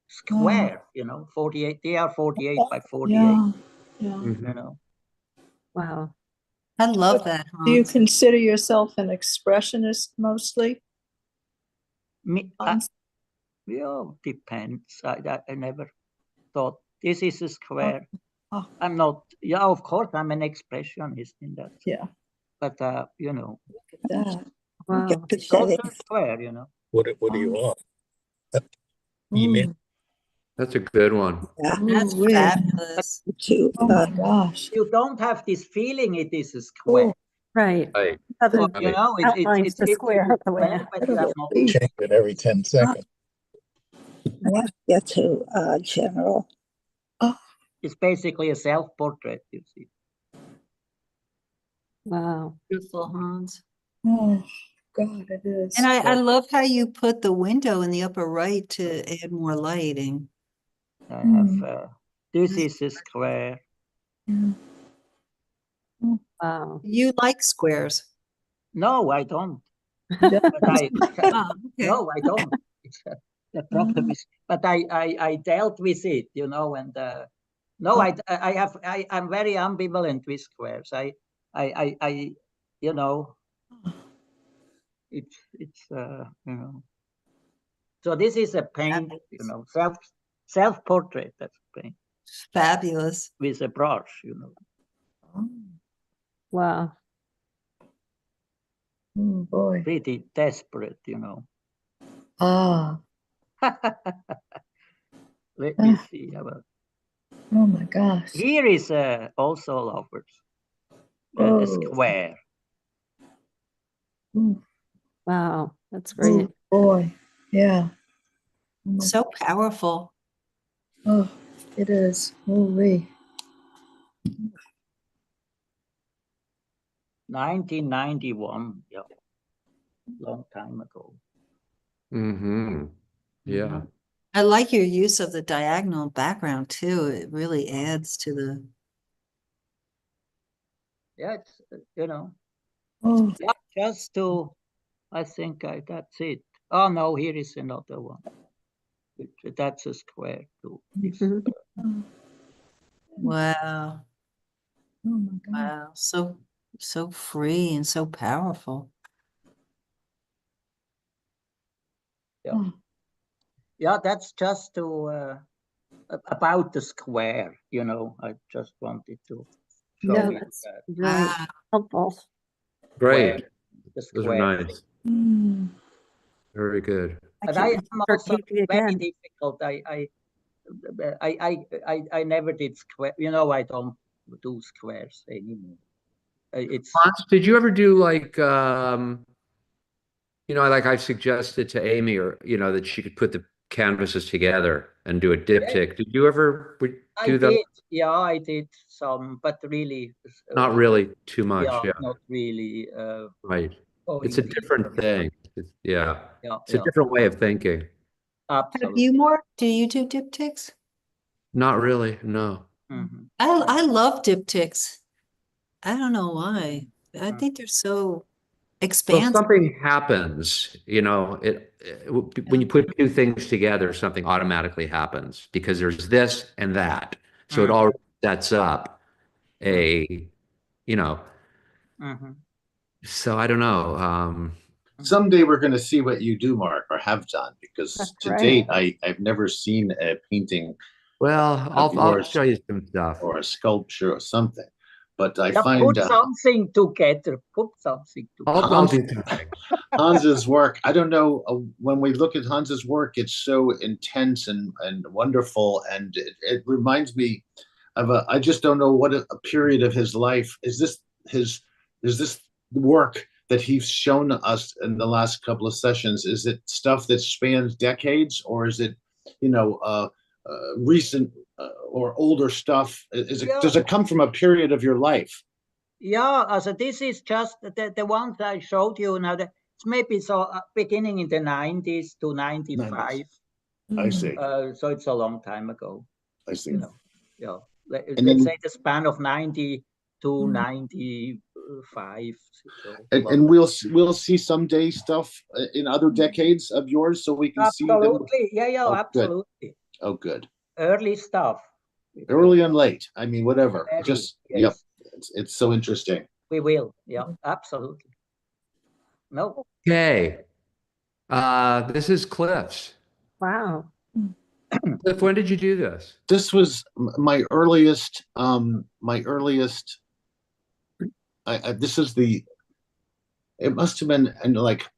square, you know, 48. They are 48 by 48. Yeah. You know. Wow. I love that. Do you Hans. consider yourself an expressionist mostly? Me, yeah, depends. I never thought this is a square. Oh. I'm not. Yeah, of course, I'm an expressionist in that. Yeah. But you know, That. Wow. it's also a square. You know. What do you want? Email. That's a good one. That's Ooh-wee. fabulous. Oh my gosh. You don't have this feeling it is a square. Right. Right. Other You know, outlines the square it's the way. square, but you have not. Change it every 10 seconds. I have to get to general. It's basically a self-portrait. You see. Wow. Beautiful, Hans. Oh God, it is. And I love how you put the window in the upper right to add more lighting. I have. This is a square. Wow. You like squares. No, I don't. Yeah. But I. Oh, okay. No, I don't. The problem is, but I dealt with it, you know, and no, I'm very ambivalent with squares. I you know, it's you know. So this is a paint, you know, self-portrait. That's paint. Fabulous. with a brush, you know. Oh, Wow. oh, boy. Pretty desperate, you know. Ah, Let me see. About oh my gosh. here is also lovers. A Oh. square. Ooh, Wow. That's great. oh, boy. Yeah. Oh, my- So powerful. oh, it is. Holy. 1991. Yeah. Long time ago. Mm-hmm. Yeah. Mhm. I like your use of the diagonal background too. It really adds to the. Yeah, it's, you know, Oh, yeah, just to, I think that's it. Oh no, here is another one. That's a square too. This, Mhm. oh, Wow. oh my God. Wow. So free and so powerful. Yeah. Oh, yeah, that's just to about the square, you know. I just wanted to show No, you that's that really Wow. helpful. Great. the Those are square. nice. mm, Very good. I But can't I wait to am start also painting very again. difficult. I never did square. You know, I don't do squares anymore. It's Hans, did you ever do like like I suggested to Amy, or that she could put the canvases together and do a diptych. Did you ever I do that? did. Yeah, I did some, but really, Not really too much. yeah, Yeah, not really. right. It's Going a deep. different thing. Yeah, Yeah, it's a different way of thinking. Have absolutely. you more? Do you do diptychs? Not really. No. Mhm. I love diptychs. I don't know why. I Mm. think they're so Well, expansive. something happens, when you put two things together, something automatically happens because there's this and that. So it all sets up Mhm. so I don't know. Someday we're going to see what you do, Mark, or have done, because That's to right. date, I've never seen a painting Well, I'll yours show you some stuff. or a sculpture or something. But I Yeah, find put something together. Put something together. I'll do something. Hans's work, I don't know, when we look at Hans's work, it's so intense and wonderful. And it reminds me of I just don't know what a period of his life. Is this work that he's shown us in the last couple of sessions? Is it stuff that spans decades, or is it, recent or older stuff? Yeah. Does it come from a period of your life? Yeah, so this is just the ones I showed you now. It's maybe so beginning in the 90s to 95. I see. So it's a long time ago. I see. You know, yeah. And Let's then- say the span of 90 to 95. So, And we'll see someday stuff in other decades of yours, so we can see them. absolutely. Yeah, Oh, good. absolutely. Oh, good. Early stuff. Early and late. I mean, whatever. Very, Just yes. yep. It's so interesting. We will. Yeah, absolutely. No. Okay. This is Cliff's. Wow. Cliff, when did you do this? This was my earliest. This is the. It must have been, and like,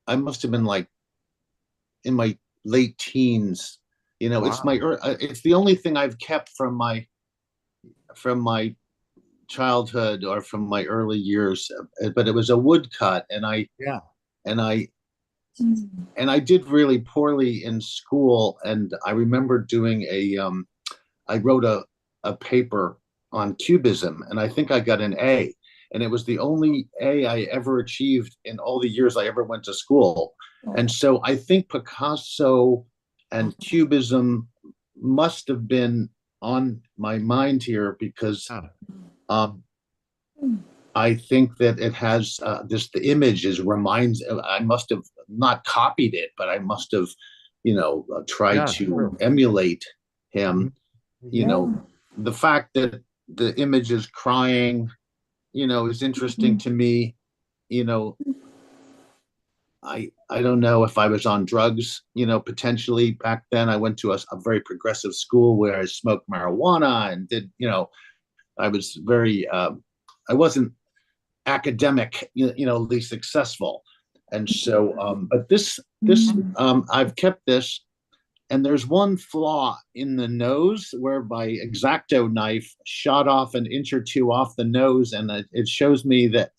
I must have been like in my late teens. It's Wow. it's the only thing I've kept from my childhood or from my early years. But it was a woodcut, and I did really poorly in school. And I remember doing I wrote a paper on cubism, and I think I got an A. And it was the only A I ever achieved in all the years I ever went to school. And so I think Picasso and cubism must have been on my mind here, because I think that it has the image I must have not copied it, but I must have, tried to emulate him. The fact that the image is crying, is interesting to me. I don't know if I was on drugs, potentially back then. I went to a very progressive school where I smoked marijuana and did, I was very, I wasn't academically successful. And so, but this, I've kept this, and there's one flaw in the nose where my X-Acto knife shot off an inch or two off the nose, and it shows me that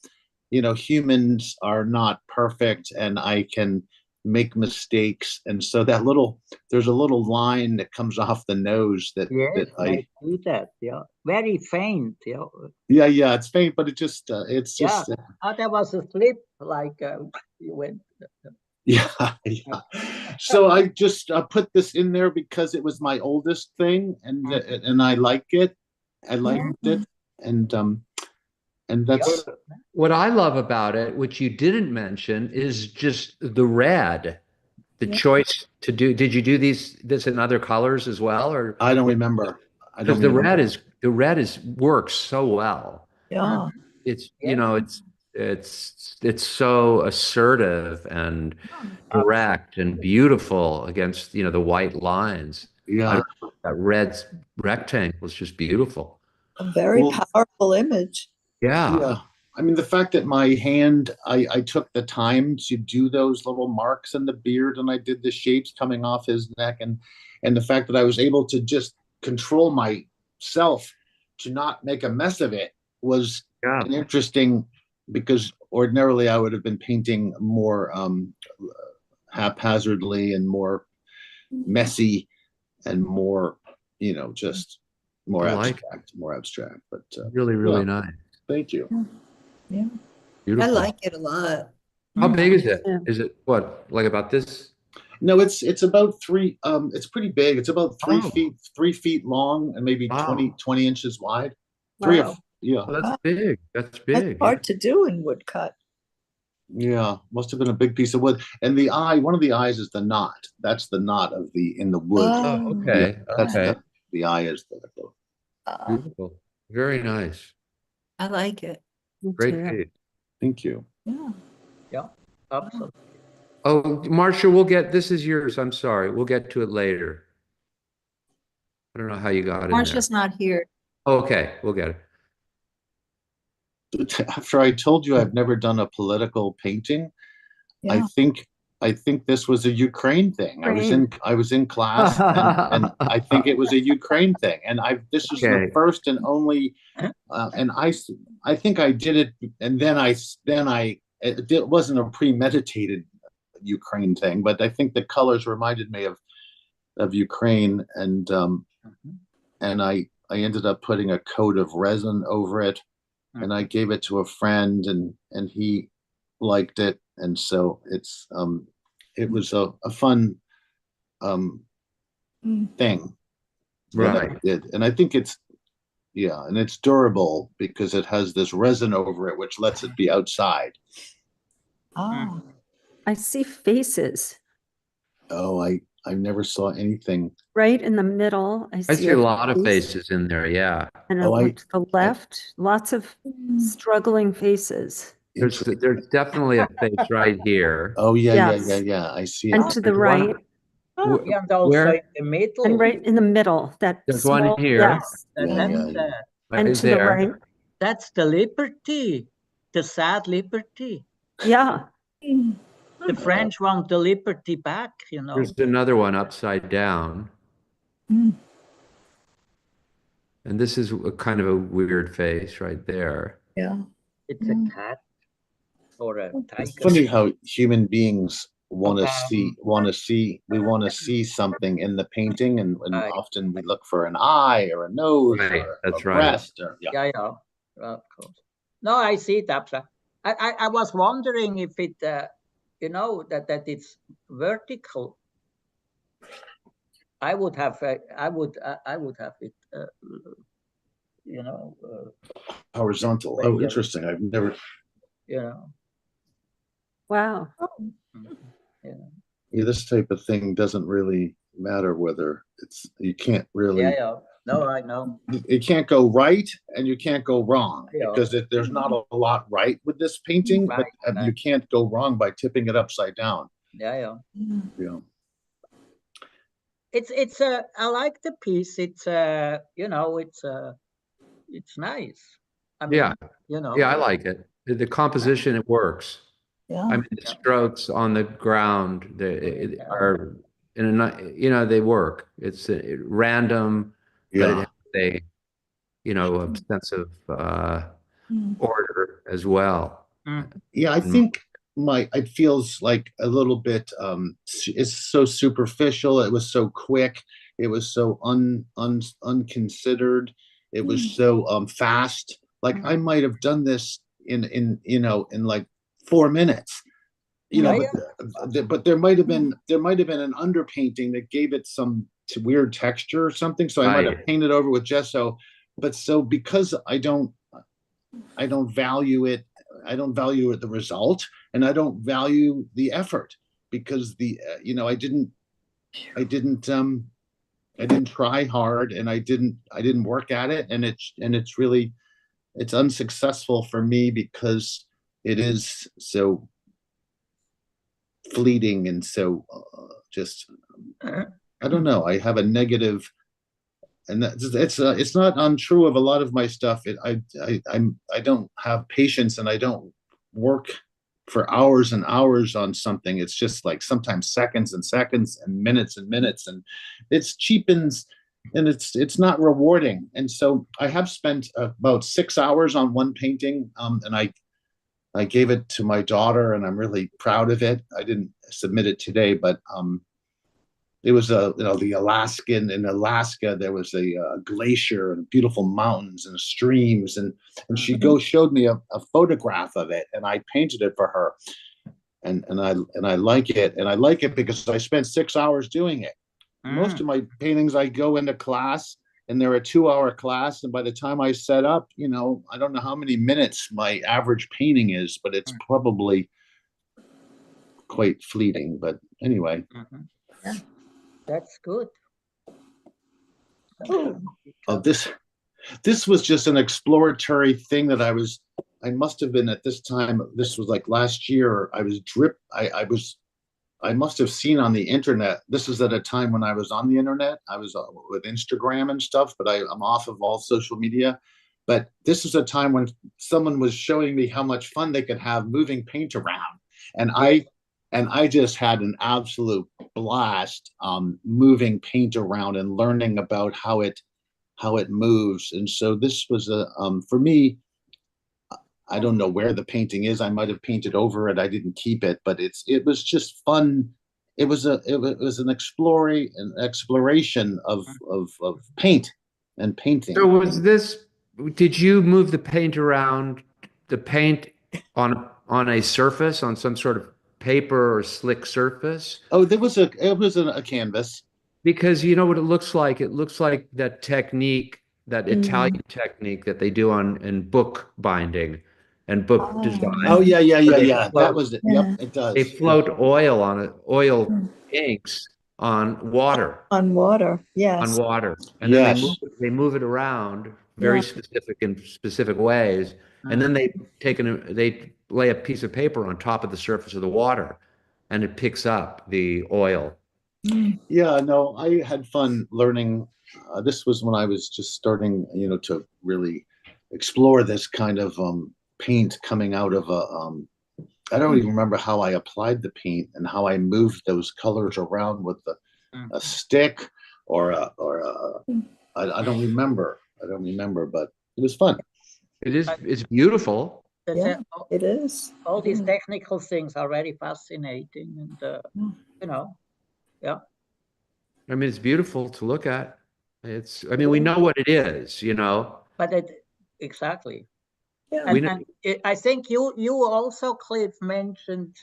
humans are not perfect, and I can make mistakes. And so there's a little line that comes off the nose that I do that. Yeah, very faint. Yeah. Yeah, it's faint, but it's just there was a slip, like you went. Yeah. So I just put this in there because it was my oldest thing, and I like it. I liked it, and that's what I love about it, which you didn't mention, is just the red, the choice to do. Did you do this in other colors as well, or I don't remember? Because the red works so well. Yeah. It's it's so assertive and direct and beautiful against the white lines. Yeah, that red rectangle is just beautiful. A very powerful image. Yeah. I mean, the fact that my hand, I took the time to do those little marks in the beard, and I did the shapes coming off his neck, and the fact that I was able to just control myself to not make a mess of it was an interesting, because ordinarily I would have been painting more haphazardly and more messy and more, just more abstract. But really nice. Thank you. Yeah. Beautiful. I like it a lot. How big is it? Is it what, like about this? No, it's about three. It's pretty big. It's about 3 feet long, and maybe 20 inches wide. Wow. That's big. That's big. That's hard to do in woodcut. Yeah, must have been a big piece of wood. And the eye, one of the eyes is the knot. That's the knot in the wood. Oh, okay. Yeah, the eye is the beautiful. Very nice. I like it. Great piece. Thank you. Yeah, absolutely. Oh, Marcia, this is yours. I'm sorry. We'll get to it later. I don't know how you got it. Marcia's not here. Okay, we'll get it. After I told you I've never done a political painting, I think this was a Ukraine thing. I was in class, and I think it was a Ukraine thing. And this is the first and only, and I think I did it, and then it wasn't a premeditated Ukraine thing, but I think the colors reminded me of Ukraine, and I ended up putting a coat of resin over it, and I gave it to a friend, and he liked it, and so it was a fun thing that I did, and I think it's and it's durable because it has this resin over it, which lets it be outside. Oh. I see faces. Oh, I never saw anything. Right in the middle. I see a lot of faces in there, yeah. And to the left, lots of struggling faces. There's definitely a face right here. Oh, yeah. I see it. And to the right. And also in the middle. And right in the middle. There's one here. Yes. And to the right. That's the liberty, the sad liberty. Yeah. The French want the liberty back, There's another one upside down. And this is kind of a weird face right there. Yeah. It's a cat or a tiger. It's funny how human beings want to see something in the painting, and often we look for an eye or a nose or a breast. Yeah, of course. No, I see it absolutely. I was wondering if it, that it's vertical. I would have it, horizontal. Oh, interesting. I've never. Wow. Yeah, this type of thing doesn't really matter whether you can't really. No, I know. it can't go right and you can't go wrong, Yeah. because there's not a lot right with this painting, but Right. you can't go wrong by tipping it upside down. Yeah. Yeah. It's I like the piece. It's you know, it's nice. I mean, Yeah. you know. Yeah, I like it. The composition, it works. Yeah. I mean, the strokes on the ground, they Yeah. are, you know, they work. It's random, but it Yeah. has a, you know, a sense of Mm. order as well. Yeah, I think it feels like a little bit it's so superficial. It was so quick. It was so unconsidered. It was so fast. Like I might have done this in you know, in like 4 minutes. You know, but there might have been an underpainting that gave it some weird texture or something. So I might have painted over with gesso. But so because I don't value it, the result, and I don't value the effort, because you know, I didn't try hard, and I didn't work at it, and it's really unsuccessful for me because it is so fleeting and so just I don't know. I have a negative, and it's not untrue of a lot of my stuff. I don't have patience, and I don't work for hours and hours on something. It's just like sometimes seconds and seconds and minutes, and it cheapens, and it's not rewarding. And so I have spent about 6 hours on one painting, and I gave it to my daughter, and I'm really proud of it. I didn't submit it today, but it was in Alaska, there was a glacier and beautiful mountains and streams, and she showed me a photograph of it, and I painted it for her, and I like it, because I spent 6 hours doing it. Most of my paintings, I go into class, and they're a 2-hour class, and by the time I set up, you know, I don't know how many minutes my average painting is, but it's probably quite fleeting. But anyway. Yeah, that's good. Oh, this was just an exploratory thing that I must have been at this time. This was like last year. I must have seen on the internet. This was at a time when I was on the internet. I was with Instagram and stuff, but I'm off of all social media. But this is a time when someone was showing me how much fun they could have moving paint around. And I just had an absolute blast moving paint around and learning about how it moves. And so this was for me, I don't know where the painting is. I might have painted over it. I didn't keep it, but it was just fun. It was an exploration of paint and painting. So did you move the paint around, the paint on a surface, on some sort of paper or slick surface? Oh, it was a canvas. Because you know what it looks like? It looks like that technique, that Italian technique that they do in book binding and book design. Oh yeah. That was it. Yeah. Yep, it does. They float oil inks on water. On water, yes. On water, and then they move it around very specific ways, and then they lay a piece of paper on top of the surface of the water, and it picks up the oil. Yeah, no, I had fun learning. This was when I was just starting, you know, to really explore this kind of paint coming out of I don't even remember how I applied the paint and how I moved those colors around with a stick or I don't remember. But it was fun. It's beautiful. Yeah, it is. All these technical things are very fascinating, and you know, yeah. I mean, it's beautiful to look at. I mean, we know what it is, you know. But exactly. Yeah. And I think you also, Cliff, mentioned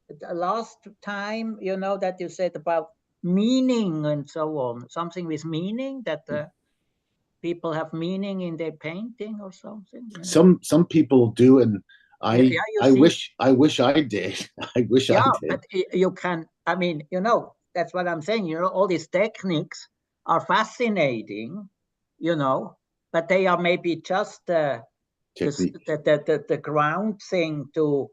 the last time, you know, that you said about meaning and so on, something with meaning, that people have meaning in their painting or something. You know? Some people do, and I wish I did. I wish I did. But you can. I mean, you know, that's what I'm saying. You know, all these techniques are fascinating, you know, but they are maybe just the ground thing to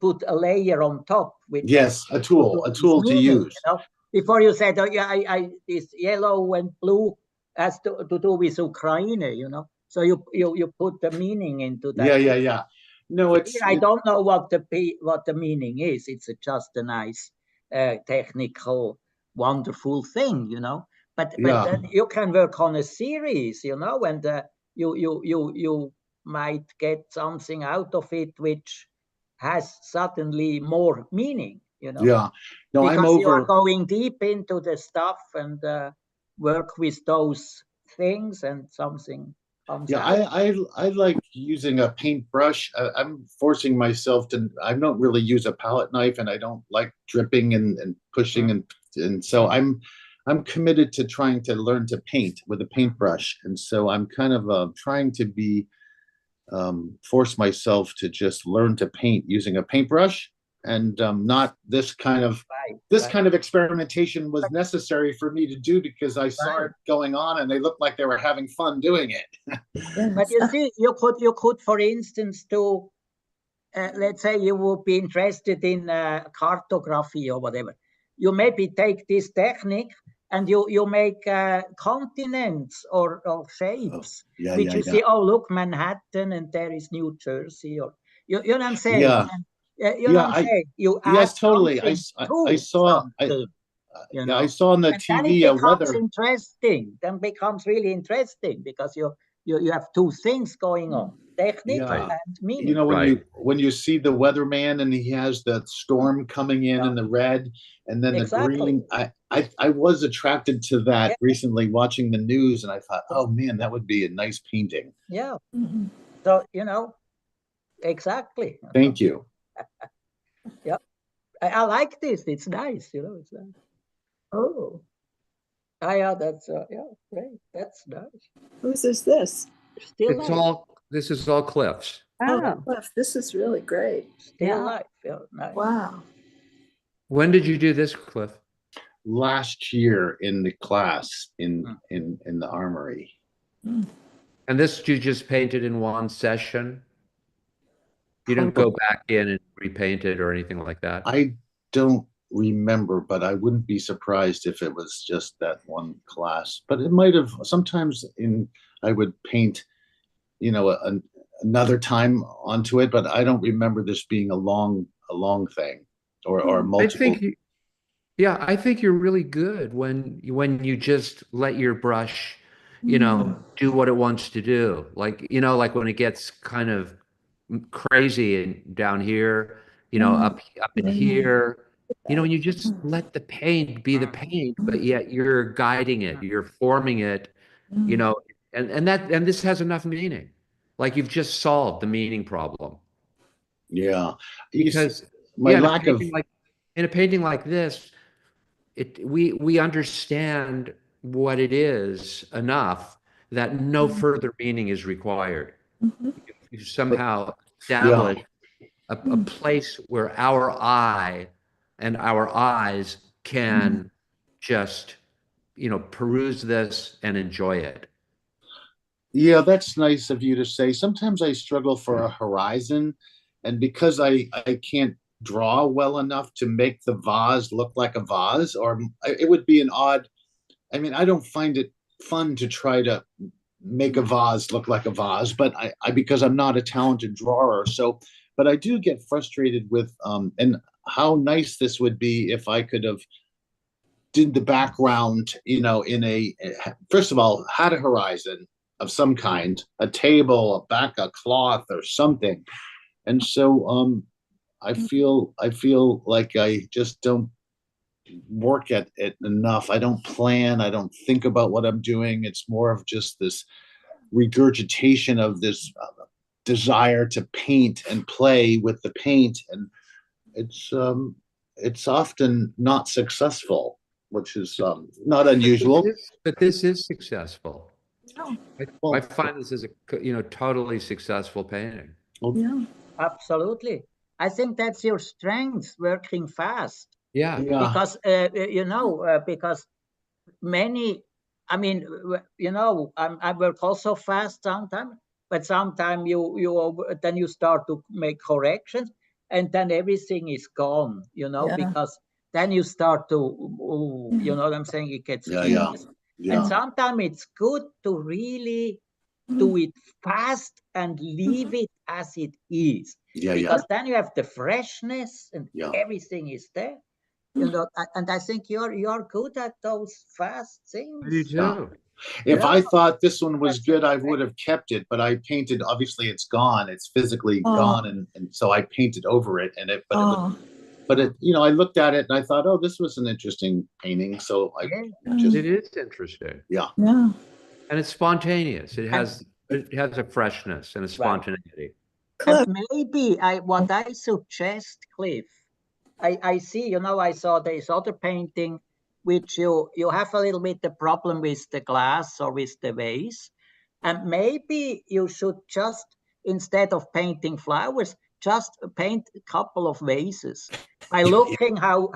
put a layer on top. Which yes, a tool to meaning, use. You know? Before you said, oh yeah, this yellow and blue has to do with Ukraine, you know. So you put the meaning into that. Yeah. No, I don't know what the meaning is. It's just a nice technical, wonderful thing, you know. But then you can work on a series, you know, and you might get something out of it which has suddenly more meaning, you know. Yeah. No, because you are going deep into the stuff and work with those things, and something comes out. I like using a paintbrush. I'm forcing myself to. I don't really use a palette knife, and I don't like dripping and pushing, and so I'm committed to trying to learn to paint with a paintbrush, and so I'm kind of trying to be force myself to just learn to paint using a paintbrush, and not this kind of kind of experimentation was necessary for me to do because I saw it going on and they looked like they were having fun doing it. But you see, you could for instance do let's say you would be interested in cartography or whatever. You maybe take this technique and you make continents or shapes, which you see, oh look, Manhattan, and there is New Jersey, or you know what I'm saying? Yeah. You know what I'm saying? You yes, totally. I saw you know? I saw on the and TV then it becomes weather. interesting. Then becomes really interesting because you have two things going on: technique and meaning. You know, when you see the weatherman and he has the storm coming in and the red and then the green. I was attracted to that recently watching the news, and I thought, oh man, that would be a nice painting. Yeah. So you know, exactly. Thank you. Yeah, I like this. It's nice, you know. It's nice. Oh, yeah, that's great. That's nice. Whose is this? Still This is all Cliff's. Oh, Cliff, this is really great. Still life. Yeah, nice. Wow. When did you do this, Cliff? Last year in the class in the armory. And this you just painted in one session? You didn't go back in and repaint it or anything like that? I don't remember, but I wouldn't be surprised if it was just that one class. But it might have. Sometimes I would paint, you know, another time onto it, but I don't remember this being a long thing or multiple. I think you're really good when you just let your brush, you know, do what it wants to do. Like, you know, like when it gets kind of crazy and down here, you know, up in here, you know, and you just let the paint be the paint, but yet you're guiding it, you're forming it, you know, and this has enough meaning. Like you've just solved the meaning problem. Yeah. Because in a painting like this, we understand what it is enough that no further meaning is required. You somehow establish a place where our eye and our eyes can just, you know, peruse this and enjoy it. Yeah, that's nice of you to say. Sometimes I struggle for a horizon, and because I can't draw well enough to make the vase look like a vase, or it would be an odd, I mean, I don't find it fun to try to make a vase look like a vase, but I because I'm not a talented drawer, so, but I do get frustrated with, and how nice this would be if I could have did the background, you know, first of all, had a horizon of some kind, a table, a cloth or something. And so, I feel like I just don't work at it enough. I don't plan. I don't think about what I'm doing. It's more of just this regurgitation of this desire to paint and play with the paint, and it's often not successful, which is not unusual. But this is successful. Oh. I find this is a totally successful painting. Yeah. Absolutely. I think that's your strength, working fast. Yeah. Because because many, I mean, I work also fast sometimes, but sometimes then you start to make corrections, and then everything is gone, because then you start to, you know what I'm saying? It gets tedious. And sometimes it's good to really do it fast and leave it as it is, because then you have the freshness and everything is there. And I think you're good at those fast things. You do. If I thought this one was good, I would have kept it, but I painted, obviously it's gone, it's physically gone, and so I painted over it, and it I looked at it and I thought, oh, this was an interesting painting, so it is interesting. And it's spontaneous. It has a freshness and a spontaneity. And maybe what I suggest, Cliff, I see, I saw this other painting, which you have a little bit the problem with the glass or with the vase. And maybe you should just, instead of painting flowers, just paint a couple of vases by looking how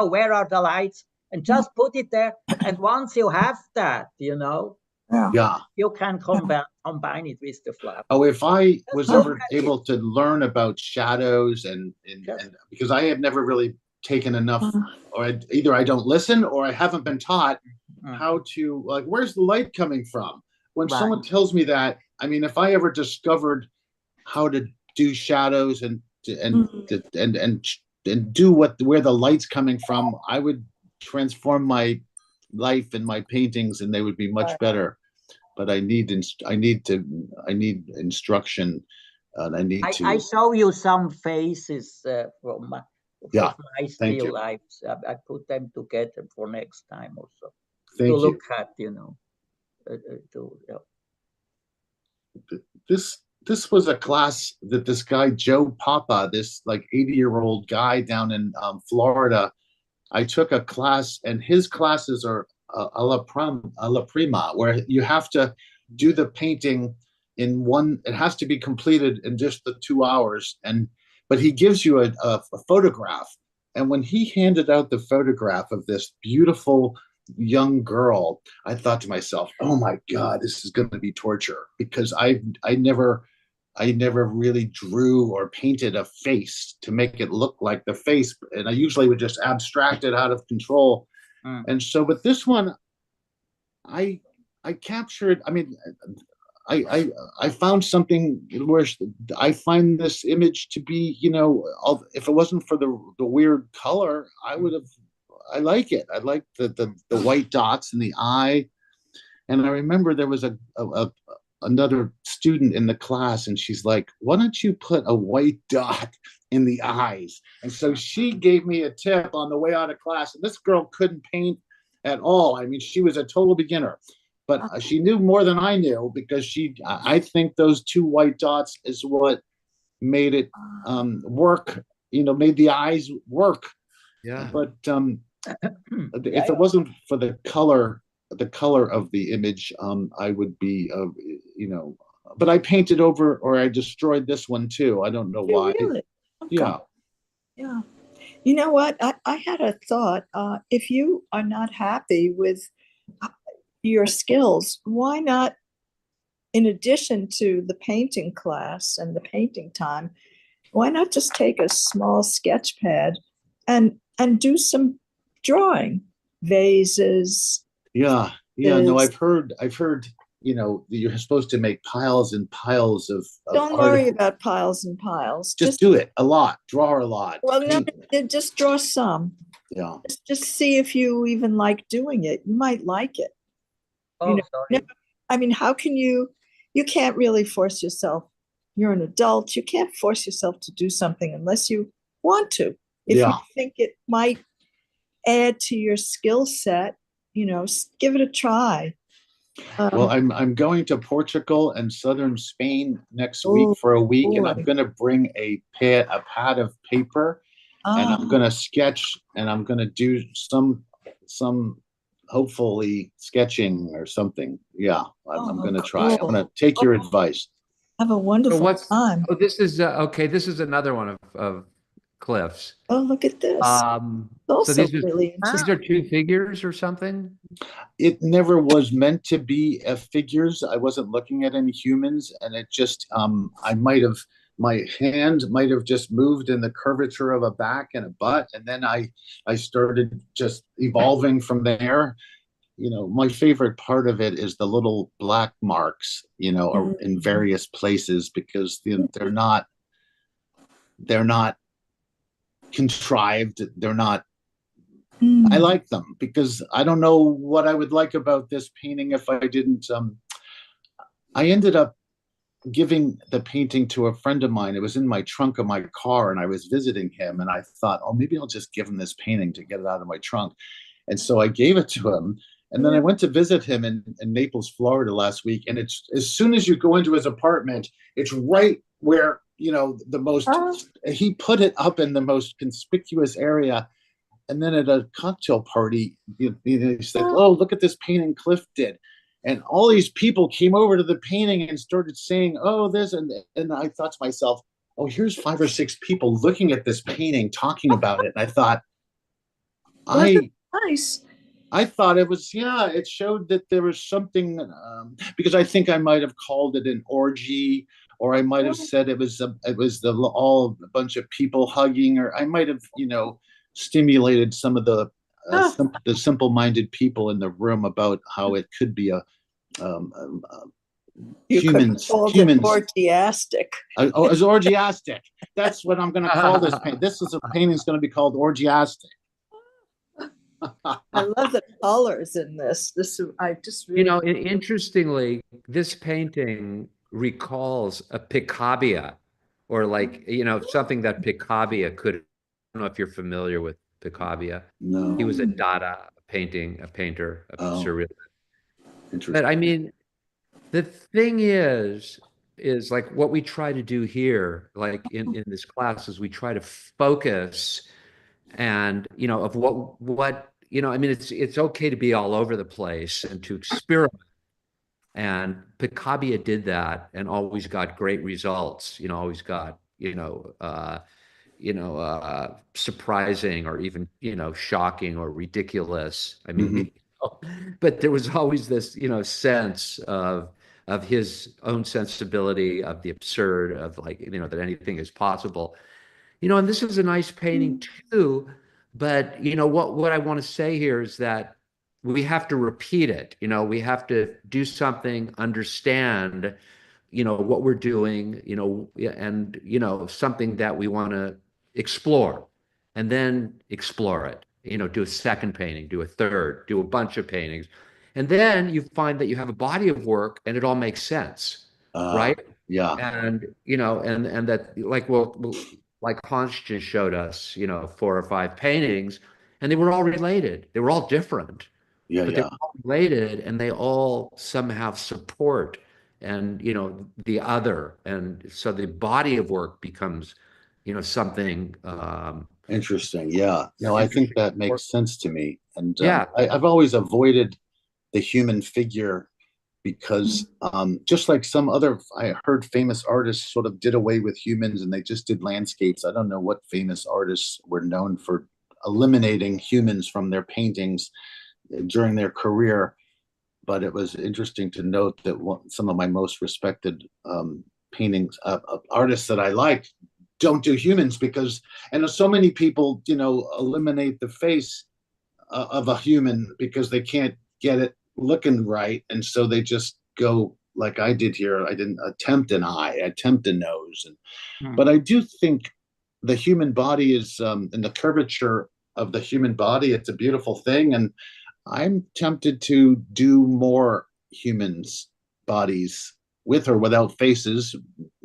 where are the lights, and just put it there. And once you have that, you can combine it with the flower. Oh, if I was ever able to learn about shadows and because I have never really taken enough, or either I don't listen or I haven't been taught how to, like, where's the light coming from? When someone tells me that, I mean, if I ever discovered how to do shadows and do where the light's coming from, I would transform my life and my paintings, and they would be much better. But I need instruction, and I need to. I show you some faces from my still lives. I put them together for next time also. Thank you. Look at, This was a class that this guy Joe Papa, this like 80-year-old guy down in Florida, I took a class, and his classes are a la prima, where you have to do the painting in one. It has to be completed in just the 2 hours, but he gives you a photograph. And when he handed out the photograph of this beautiful young girl, I thought to myself, oh my God, this is going to be torture, because I never really drew or painted a face to make it look like the face, and I usually would just abstract it out of control. And so with this one, I captured, I mean, I found something where I find this image to be, if it wasn't for the weird color, I like it. I like the white dots in the eye. And I remember there was another student in the class, and she's like, why don't you put a white dot in the eyes? And so she gave me a tip on the way out of class, and this girl couldn't paint at all. I mean, she was a total beginner, but she knew more than I knew, because I think those two white dots is what made it work, made the eyes work. Yeah. But if it wasn't for the color of the image, I would be, but I painted over, or I destroyed this one too. I don't know why. Really? Okay. Yeah. Yeah. You know what? I had a thought. If you are not happy with your skills, why not, in addition to the painting class and the painting time, why not just take a small sketch pad and do some drawing, vases? Yeah. No, I've heard, you're supposed to make piles and piles of Don't worry about piles and piles. Just do it a lot, draw a lot. Well, no, just draw some. Yeah. Just see if you even like doing it. You might like it. Oh, sorry. I mean, how can you can't really force yourself. You're an adult. You can't force yourself to do something unless you want to. If you think it might add to your skill set, give it a try. Well, I'm going to Portugal and southern Spain next week for a week, and I'm going to bring a pad of paper, and I'm going to sketch, and I'm going to do some hopefully sketching or something. Yeah, I'm going to try. I'm going to take your advice. Have a wonderful time. Oh, this is okay. This is another one of Cliff's. Oh, look at this. So Also these really are two figures or something? It never was meant to be figures. I wasn't looking at any humans, and it just my hand might have just moved in the curvature of a back and a butt, and then I started just evolving from there. My favorite part of it is the little black marks, in various places, because they're not contrived. They're not. I like them because I don't know what I would like about this painting if I didn't. I ended up giving the painting to a friend of mine. It was in my trunk of my car, and I was visiting him, and I thought, oh, maybe I'll just give him this painting to get it out of my trunk. And so I gave it to him. And then I went to visit him in Naples, Florida last week. And it's as soon as you go into his apartment, it's right where, the most, he put it up in the most conspicuous area. And then at a cocktail party, he said, oh, look at this painting Cliff did. And all these people came over to the painting and started saying, oh, this. And I thought to myself, oh, here's 5 or 6 people looking at this painting, talking about it. And I thought, nice. I thought it was, it showed that there was something, because I think I might have called it an orgy, or I might have said it was all a bunch of people hugging, or I might have, stimulated some of the simple-minded people in the room about how it could be a humans. Orgiastic. It's orgiastic. That's what I'm going to call this painting. This is a painting that's going to be called orgiastic. I love the colors in this. I just really interestingly, this painting recalls a Picabia, or something that Picabia could. I don't know if you're familiar with Picabia. No. He was a Dada painter, a surrealist. Interesting. But I mean, the thing is like what we try to do here, like in this class, is we try to focus and of what I mean, it's okay to be all over the place and to experiment. And Picabia did that and always got great results. Always got surprising, or even shocking or ridiculous. I mean, but there was always this sense of his own sensibility, of the absurd, of that anything is possible. And this is a nice painting too. But what I want to say here is that we have to repeat it. We have to do something, understand, what we're doing, and something that we want to explore, and then explore it. Do a second painting, do a third, do a bunch of paintings, and then you find that you have a body of work, and it all makes sense, right? Yeah. And and that like Hans just showed us, 4 or 5 paintings, and they were all related. They were all different, but they were all related, and they all somehow support and the other, and so the body of work becomes something interesting. Yeah. No, I think that makes sense to me. And yeah, I've always avoided the human figure because just like some other, I heard famous artists sort of did away with humans and they just did landscapes. I don't know what famous artists were known for eliminating humans from their paintings during their career. But it was interesting to note that some of my most respected paintings, artists that I like, don't do humans because, and so many people, eliminate the face of a human because they can't get it looking right, and so they just go like I did here. I didn't attempt an eye, I attempt a nose, but I do think the human body is in the curvature of the human body. It's a beautiful thing, and I'm tempted to do more humans' bodies with or without faces,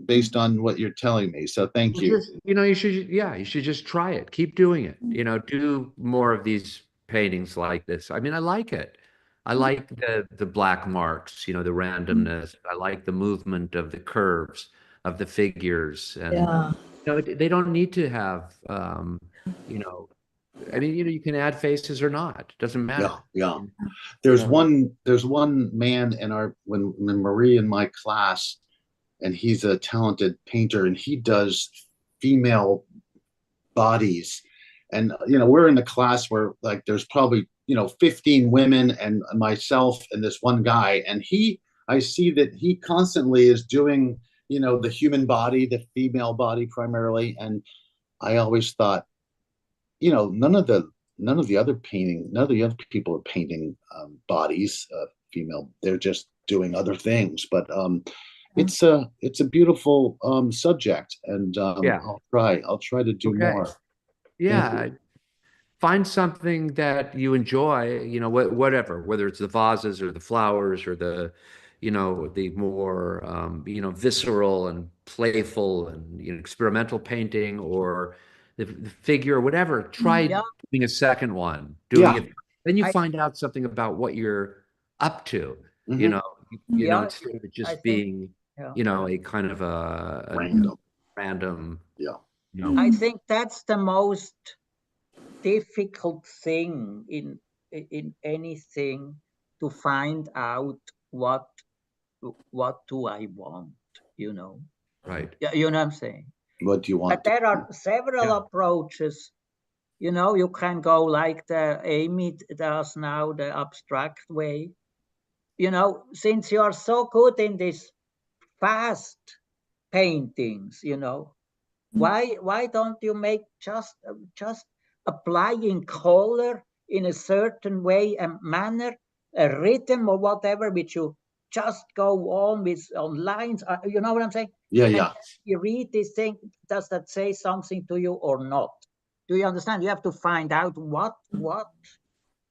based on what you're telling me. So thank you. You should just try it. Keep doing it. Do more of these paintings like this. I mean, I like it. I like the black marks, the randomness. I like the movement of the curves of the figures, and they don't need to have, I mean, you can add faces or not. It doesn't matter. Yeah. There's one man in when Marie in my class, and he's a talented painter, and he does female bodies. And, we're in a class where like there's probably, 15 women and myself and this one guy. And I see that he constantly is doing, the human body, the female body primarily. And I always thought, none of the other people are painting bodies, female. They're just doing other things. But it's a beautiful subject, and Yeah. I'll try to do more. Yeah. Find something that you enjoy, whatever, whether it's the vases or the flowers or the more, visceral and playful and, experimental painting, or the figure, whatever. Try doing a second one, it. Then you find out something about what you're up to, instead of it just being, a kind of a random. I think that's the most difficult thing in anything, to find out what do I want, Right. Yeah, you know what I'm saying? What do you want? But there are several approaches. You can go like the Amy does now, the abstract way. Since you are so good in this fast paintings, why don't you make just applying color in a certain way, a manner, a rhythm or whatever, which you just go on lines, you know what I'm saying? Yeah. You read this thing, does that say something to you or not? Do you understand? You have to find out what. Yeah.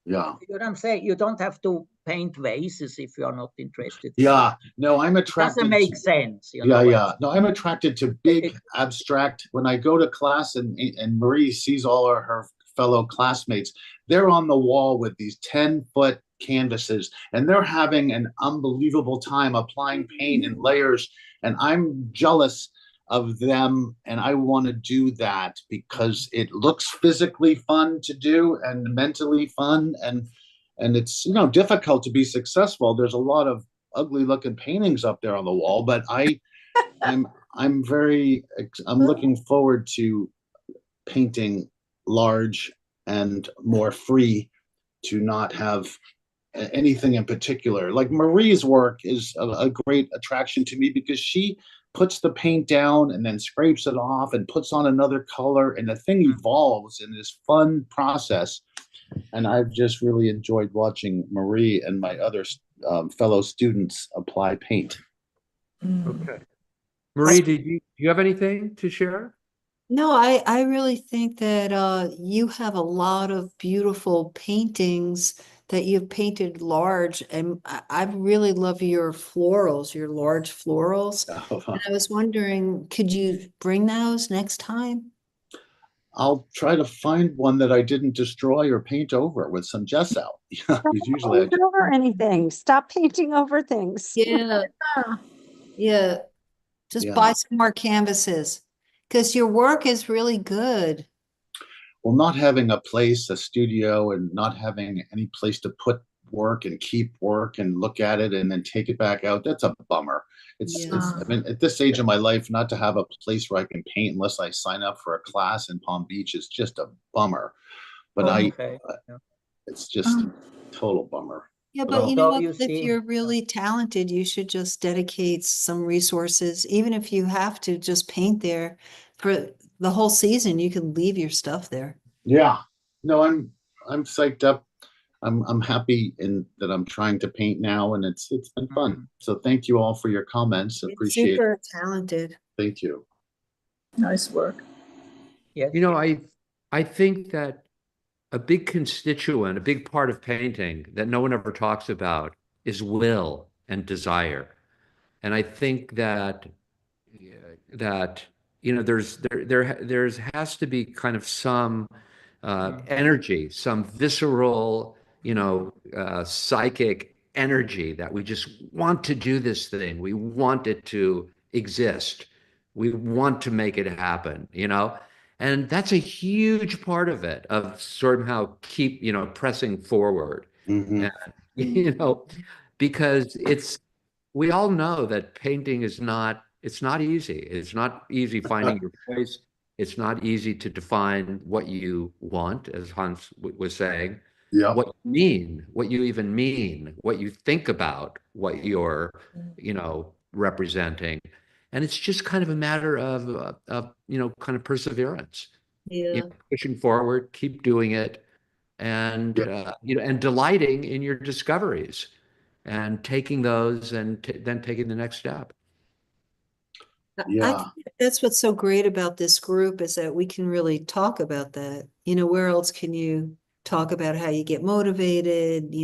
You know what I'm saying? You don't have to paint vases if you are not interested. Yeah. No, I'm attracted. Doesn't make sense. Yeah. No, I'm attracted to big abstract. When I go to class and Marie sees all of her fellow classmates, they're on the wall with these 10-foot canvases, and they're having an unbelievable time applying paint and layers. And I'm jealous of them, and I want to do that because it looks physically fun to do and mentally fun, and it's difficult to be successful. There's a lot of ugly looking paintings up there on the wall, but I'm looking forward to painting large and more free, to not have anything in particular. Like Marie's work is a great attraction to me because she puts the paint down and then scrapes it off and puts on another color, and the thing evolves in this fun process. And I've just really enjoyed watching Marie and my other fellow students apply paint. Okay. Marie, do you have anything to share? No, I really think that you have a lot of beautiful paintings that you've painted large, and I really love your florals, your large florals. And I was wondering, could you bring those next time? I'll try to find one that I didn't destroy or paint over with some gesso. Usually Don't paint over anything. Stop painting over things. Yeah. Just buy some more canvases, because your work is really good. Well, not having a place, a studio, and not having any place to put work and keep work and look at it and then take it back out, that's a bummer. I mean, at this age of my life, not to have a place where I can paint unless I sign up for a class in Palm Beach is just a bummer. But it's just a total bummer. Yeah, but you know what? If you're really talented, you should just dedicate some resources, even if you have to just paint there for the whole season. You can leave your stuff there. Yeah. No, I'm psyched up. I'm happy that I'm trying to paint now, and it's been fun. So thank you all for your comments. Appreciate it. Super talented. Thank you. Nice work. Yes. I think that a big constituent, a big part of painting that no one ever talks about is will and desire. And I think that there has to be kind of some energy, some visceral, psychic energy that we just want to do this thing. We want it to exist. We want to make it happen, And that's a huge part of it, of somehow keep, pressing forward. And, because we all know that painting is not, it's not easy. It's not easy finding your voice. It's not easy to define what you want, as Hans was saying. Yeah. What you mean, what you even mean, what you think about what you're, representing. And it's just kind of a matter of kind of perseverance. Yeah. Pushing forward, keep doing it, and and delighting in your discoveries, and taking those, and then taking the next step. I think that's what's so great about this group, is that we can really talk about that. Where else can you talk about how you get motivated?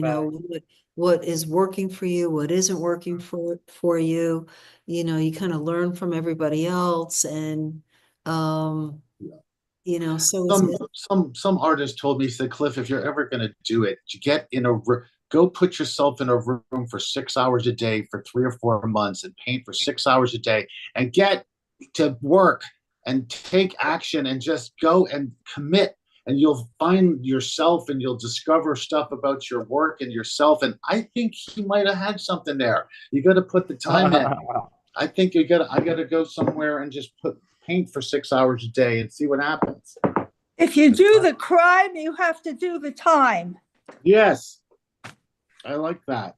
What is working for you, what isn't working for you. You kind of learn from everybody else, and so some artist told me, he said, Cliff, if you're ever going to do it, go put yourself in a room for 6 hours a day for 3 or 4 months and paint for 6 hours a day and get to work and take action and just go and commit, and you'll find yourself and you'll discover stuff about your work and yourself. And I think he might have had something there. You got to put the time in. I think I got to go somewhere and just paint for 6 hours a day and see what happens. If you do the crime, you have to do the time. Yes. I like that.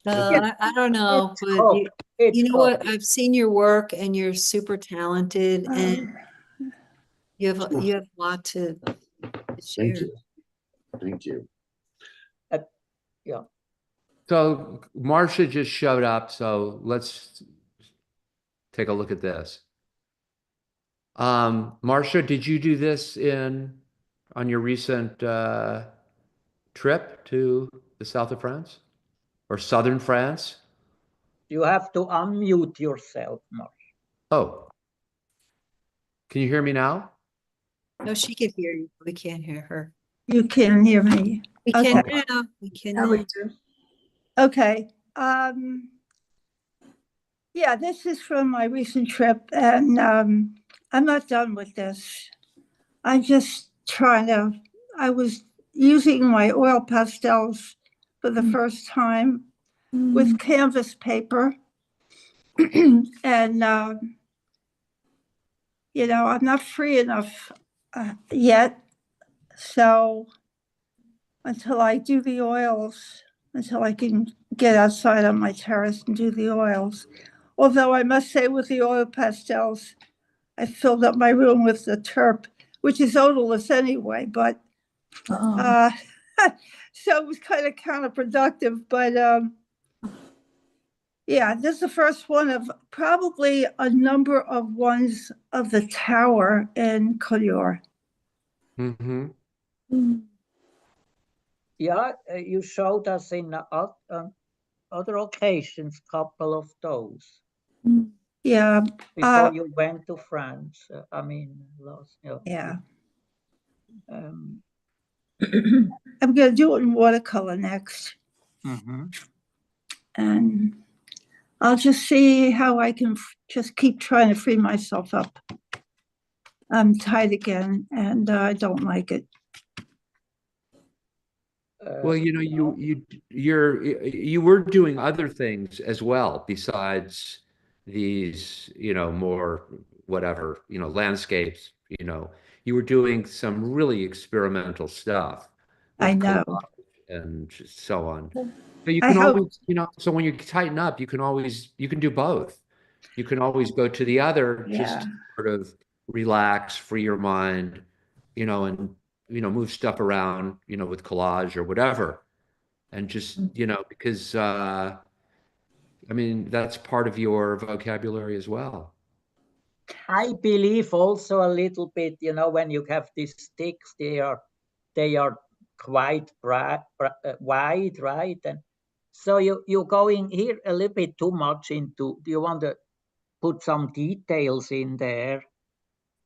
I don't know, but you know what? I've seen your work, and you're super talented, and you have a lot to share. Thank you. Yeah. So Marcia just showed up, so let's take a look at this. Marcia, did you do this on your recent trip to the south of France or southern France? You have to unmute yourself, Marcia. Oh, can you hear me now? No, she can hear you. We can't hear her. You can hear me. We can now. We can now. Okay. Yeah, this is from my recent trip, and I'm not done with this. I'm just I was using my oil pastels for the first time with canvas paper. And, I'm not free enough yet. So until I do the oils, until I can get outside on my terrace and do the oils. Although I must say, with the oil pastels, I filled up my room with the terp, which is odorless anyway, but so it was kind of counterproductive. But yeah, this is the first one of probably a number of ones of the tower in Collage. Mm-hmm. Yeah, you showed us in other occasions, couple of those. Yeah. Before you went to France, last year. Yeah. I'm going to do it in watercolor next. Mm-hmm. And I'll just see how I can just keep trying to free myself up. I'm tight again, and I don't like it. Well, you were doing other things as well besides these, more whatever, landscapes. You were doing some really experimental stuff. I know. And so on. So you can always, so when you tighten up, you can do both. You can always go to the other, just to sort of relax, free your mind, and move stuff around, with collage or whatever. And just, because, that's part of your vocabulary as well. I believe also a little bit, when you have these sticks, they are quite wide, right? And so you're going here a little bit too much into, you want to put some details in there,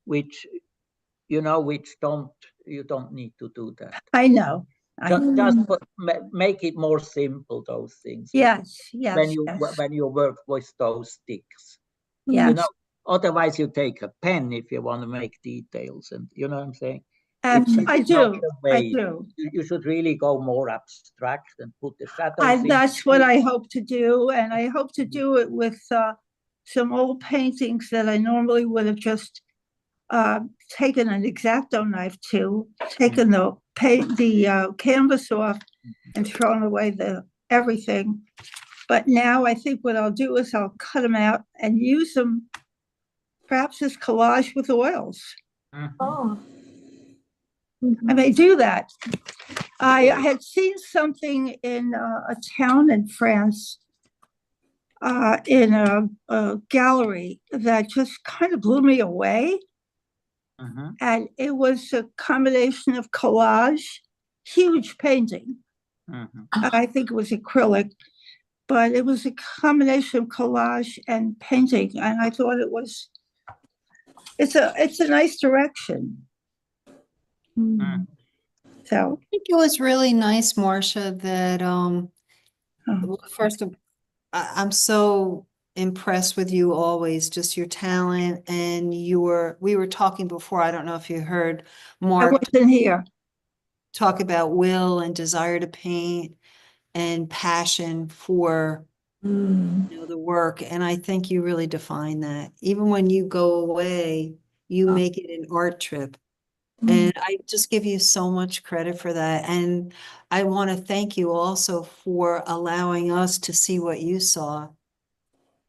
which you don't need to do that. I know. Just make it more simple, those things. Yes. When you work with those sticks. Yes. Otherwise you take a pen if you want to make details, and you know what I'm saying? I do. You should really go more abstract and put the shadows. That's what I hope to do, and I hope to do it with some old paintings that I normally would have just taken an X-Acto knife too, taken the canvas off and thrown away everything. But now I think what I'll do is I'll cut them out and use them perhaps as collage with oils. Oh. I may do that. I had seen something in a town in France, in a gallery that just kind of blew me away. And it was a combination of collage, huge painting. I think it was acrylic, but it was a combination of collage and painting. And I thought it's a nice direction. So I think it was really nice, Marcia, that first of I'm so impressed with you always, just your talent, and we were talking before, I don't know if you heard I Mark wasn't here. talk about will and desire to paint and passion for the work, and I think you really define that. Even when you go away, you make it an art trip. And I just give you so much credit for that. And I want to thank you also for allowing us to see what you saw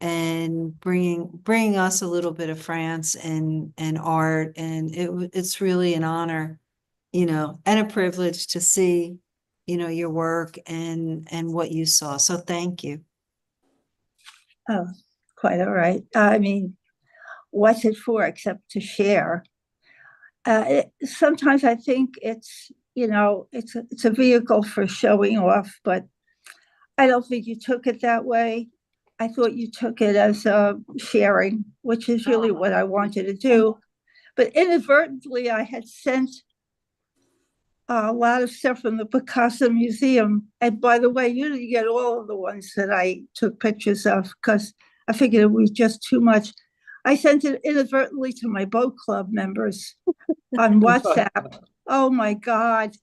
and bringing us a little bit of France and art. And it's really an honor, and a privilege to see, your work and what you saw. So thank you. Oh, quite all right. I mean, what's it for except to share? Sometimes I think it's a vehicle for showing off, but I don't think you took it that way. I thought you took it as sharing, which is really what I wanted to do. But inadvertently, I had sent a lot of stuff from the Picasso Museum. And by the way, you didn't get all of the ones that I took pictures of because I figured it was just too much. I sent it inadvertently to my boat club members on WhatsApp. Oh my God.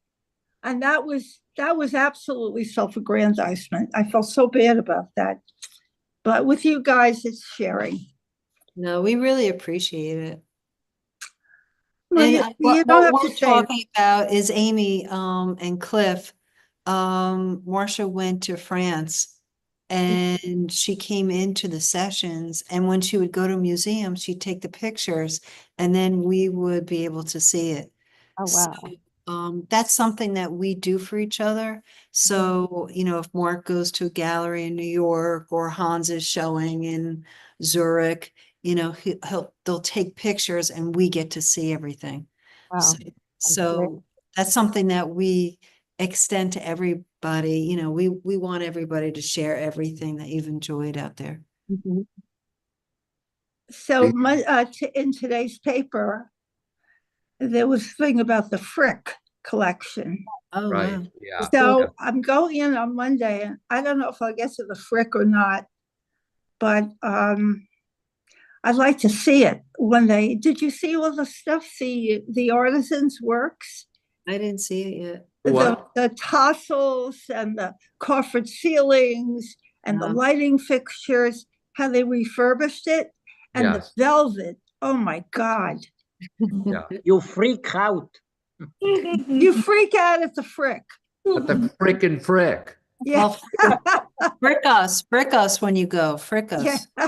And that was absolutely self-aggrandizement. I felt so bad about that. But with you guys, it's sharing. No, we really appreciate it. Well, And you what don't have we're to say talking about is Amy and Cliff. Marcia went to France and she came into the sessions, and when she would go to museums, she'd take the pictures and then we would be able to see it. Oh, wow. So, that's something that we do for each other. So, if Mark goes to a gallery in New York or Hans is showing in Zurich, they'll take pictures and we get to see everything. Wow. So that's something that we extend to everybody. We want everybody to share everything that you've enjoyed out there. so. In today's paper, there was a thing about the Frick collection. Oh, Right. wow. Yeah. So I'm going in on Monday, and I don't know if I'll get to the Frick or not, but I'd like to see it one day. Did you see all the stuff, the artisans' works? I didn't see it yet. What? The tassels and the coffered ceilings and the lighting fixtures, how they refurbished it, and Yes. the velvet. Oh my God. Yeah. You freak out. You freak out at the Frick. But the frickin' frick. Yeah. Frick us when you go. Frick us. Yeah.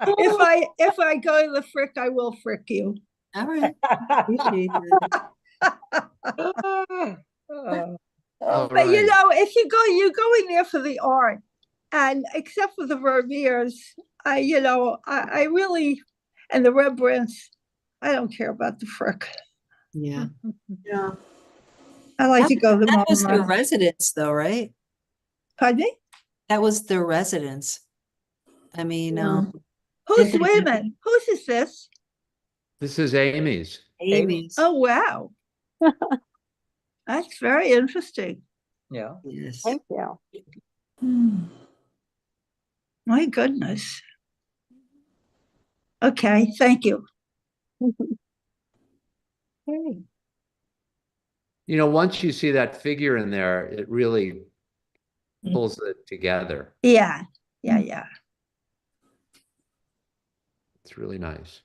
If I go to the Frick, I will frick you. All right. Appreciate that. All But right. if you're going there for the art, and except for the Vermeers, I really, and the Rembrandts, I don't care about the Frick. Yeah. Yeah. I like to go to the That was their MoMA. residence though, right? Pardon me? That was their residence. I mean, Yeah. Wait Did a they- minute, whose is this? This is Amy's. Amy's. Oh, wow. That's very interesting. Yeah. Yes. Thank you. My goodness. Okay, thank you. Okay. Once you see that figure in there, it really pulls it together. Yeah. It's really nice.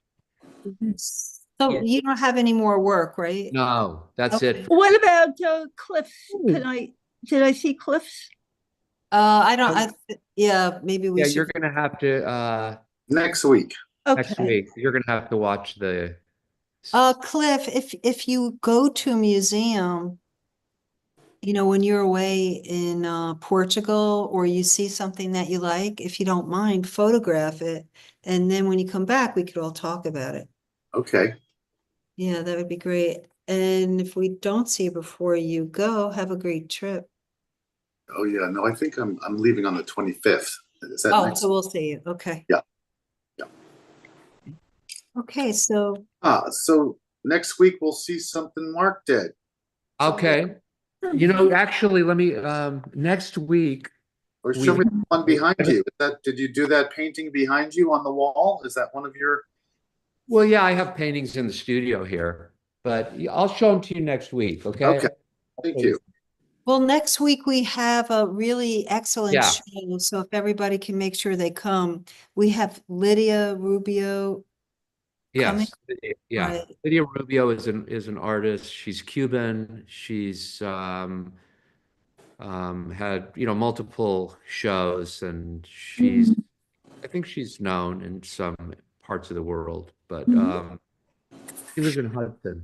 So Yeah. you don't have any more work, right? No, that's Okay. it. What about Cliff's? Did I see Cliff's? Yeah, maybe we Yeah, should. you're gonna have to Next week. next Okay. week. You're gonna have to watch the. Cliff, if you go to a museum, when you're away in Portugal or you see something that you like, if you don't mind, photograph it. And then when you come back, we could all talk about it. Okay. Yeah, that would be great. And if we don't see you before you go, have a great trip. Oh yeah, no, I think I'm leaving on the 25th. Is that Oh, next? so we'll see you. Okay. Yeah. Yeah. Okay, so So next week we'll see something Mark did. Okay. Actually, let me, next week, Or We- show me the one behind you. Did you do that painting behind you on the wall? Is that one of your? well, yeah, I have paintings in the studio here, but I'll show them to you next week, okay? Okay. Thank you. well, next week we have a really excellent Yeah. show. So if everybody can make sure they come, we have Lydia Rubio. Yes, yeah. Right. Lydia Rubio is an artist. She's Cuban. She's had multiple shows, and I think she's known in some parts of the world, but she lives in Hudson,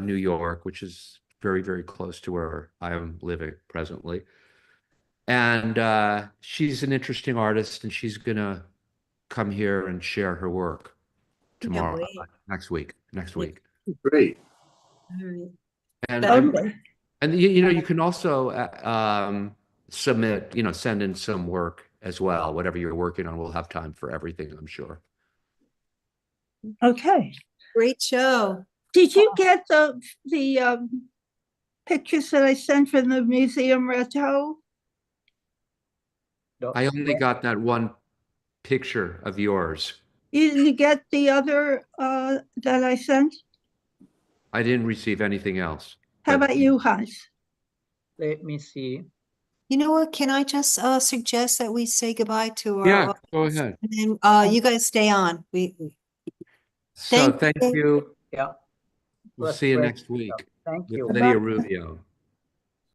New York, which is very, very close to where I am living presently. And she's an interesting artist, and she's gonna come here and share her work tomorrow, wait. next week. Great. All right. And Okay. and you can also submit, send in some work as well. Whatever you're working on, we'll have time for everything, I'm sure. Okay. Great show. Did you get the pictures that I sent from the Museum Rateau? I only got that one picture of yours. You get the other that I sent? I didn't receive anything else. How but- about you, Hans? Let me see. You know what? Can I just suggest that we say goodbye to our Yeah, go audience? ahead. And then you guys stay on. So Thank thank you. Yeah. We'll Was see you great. next week Thank with you. Lydia Rubio.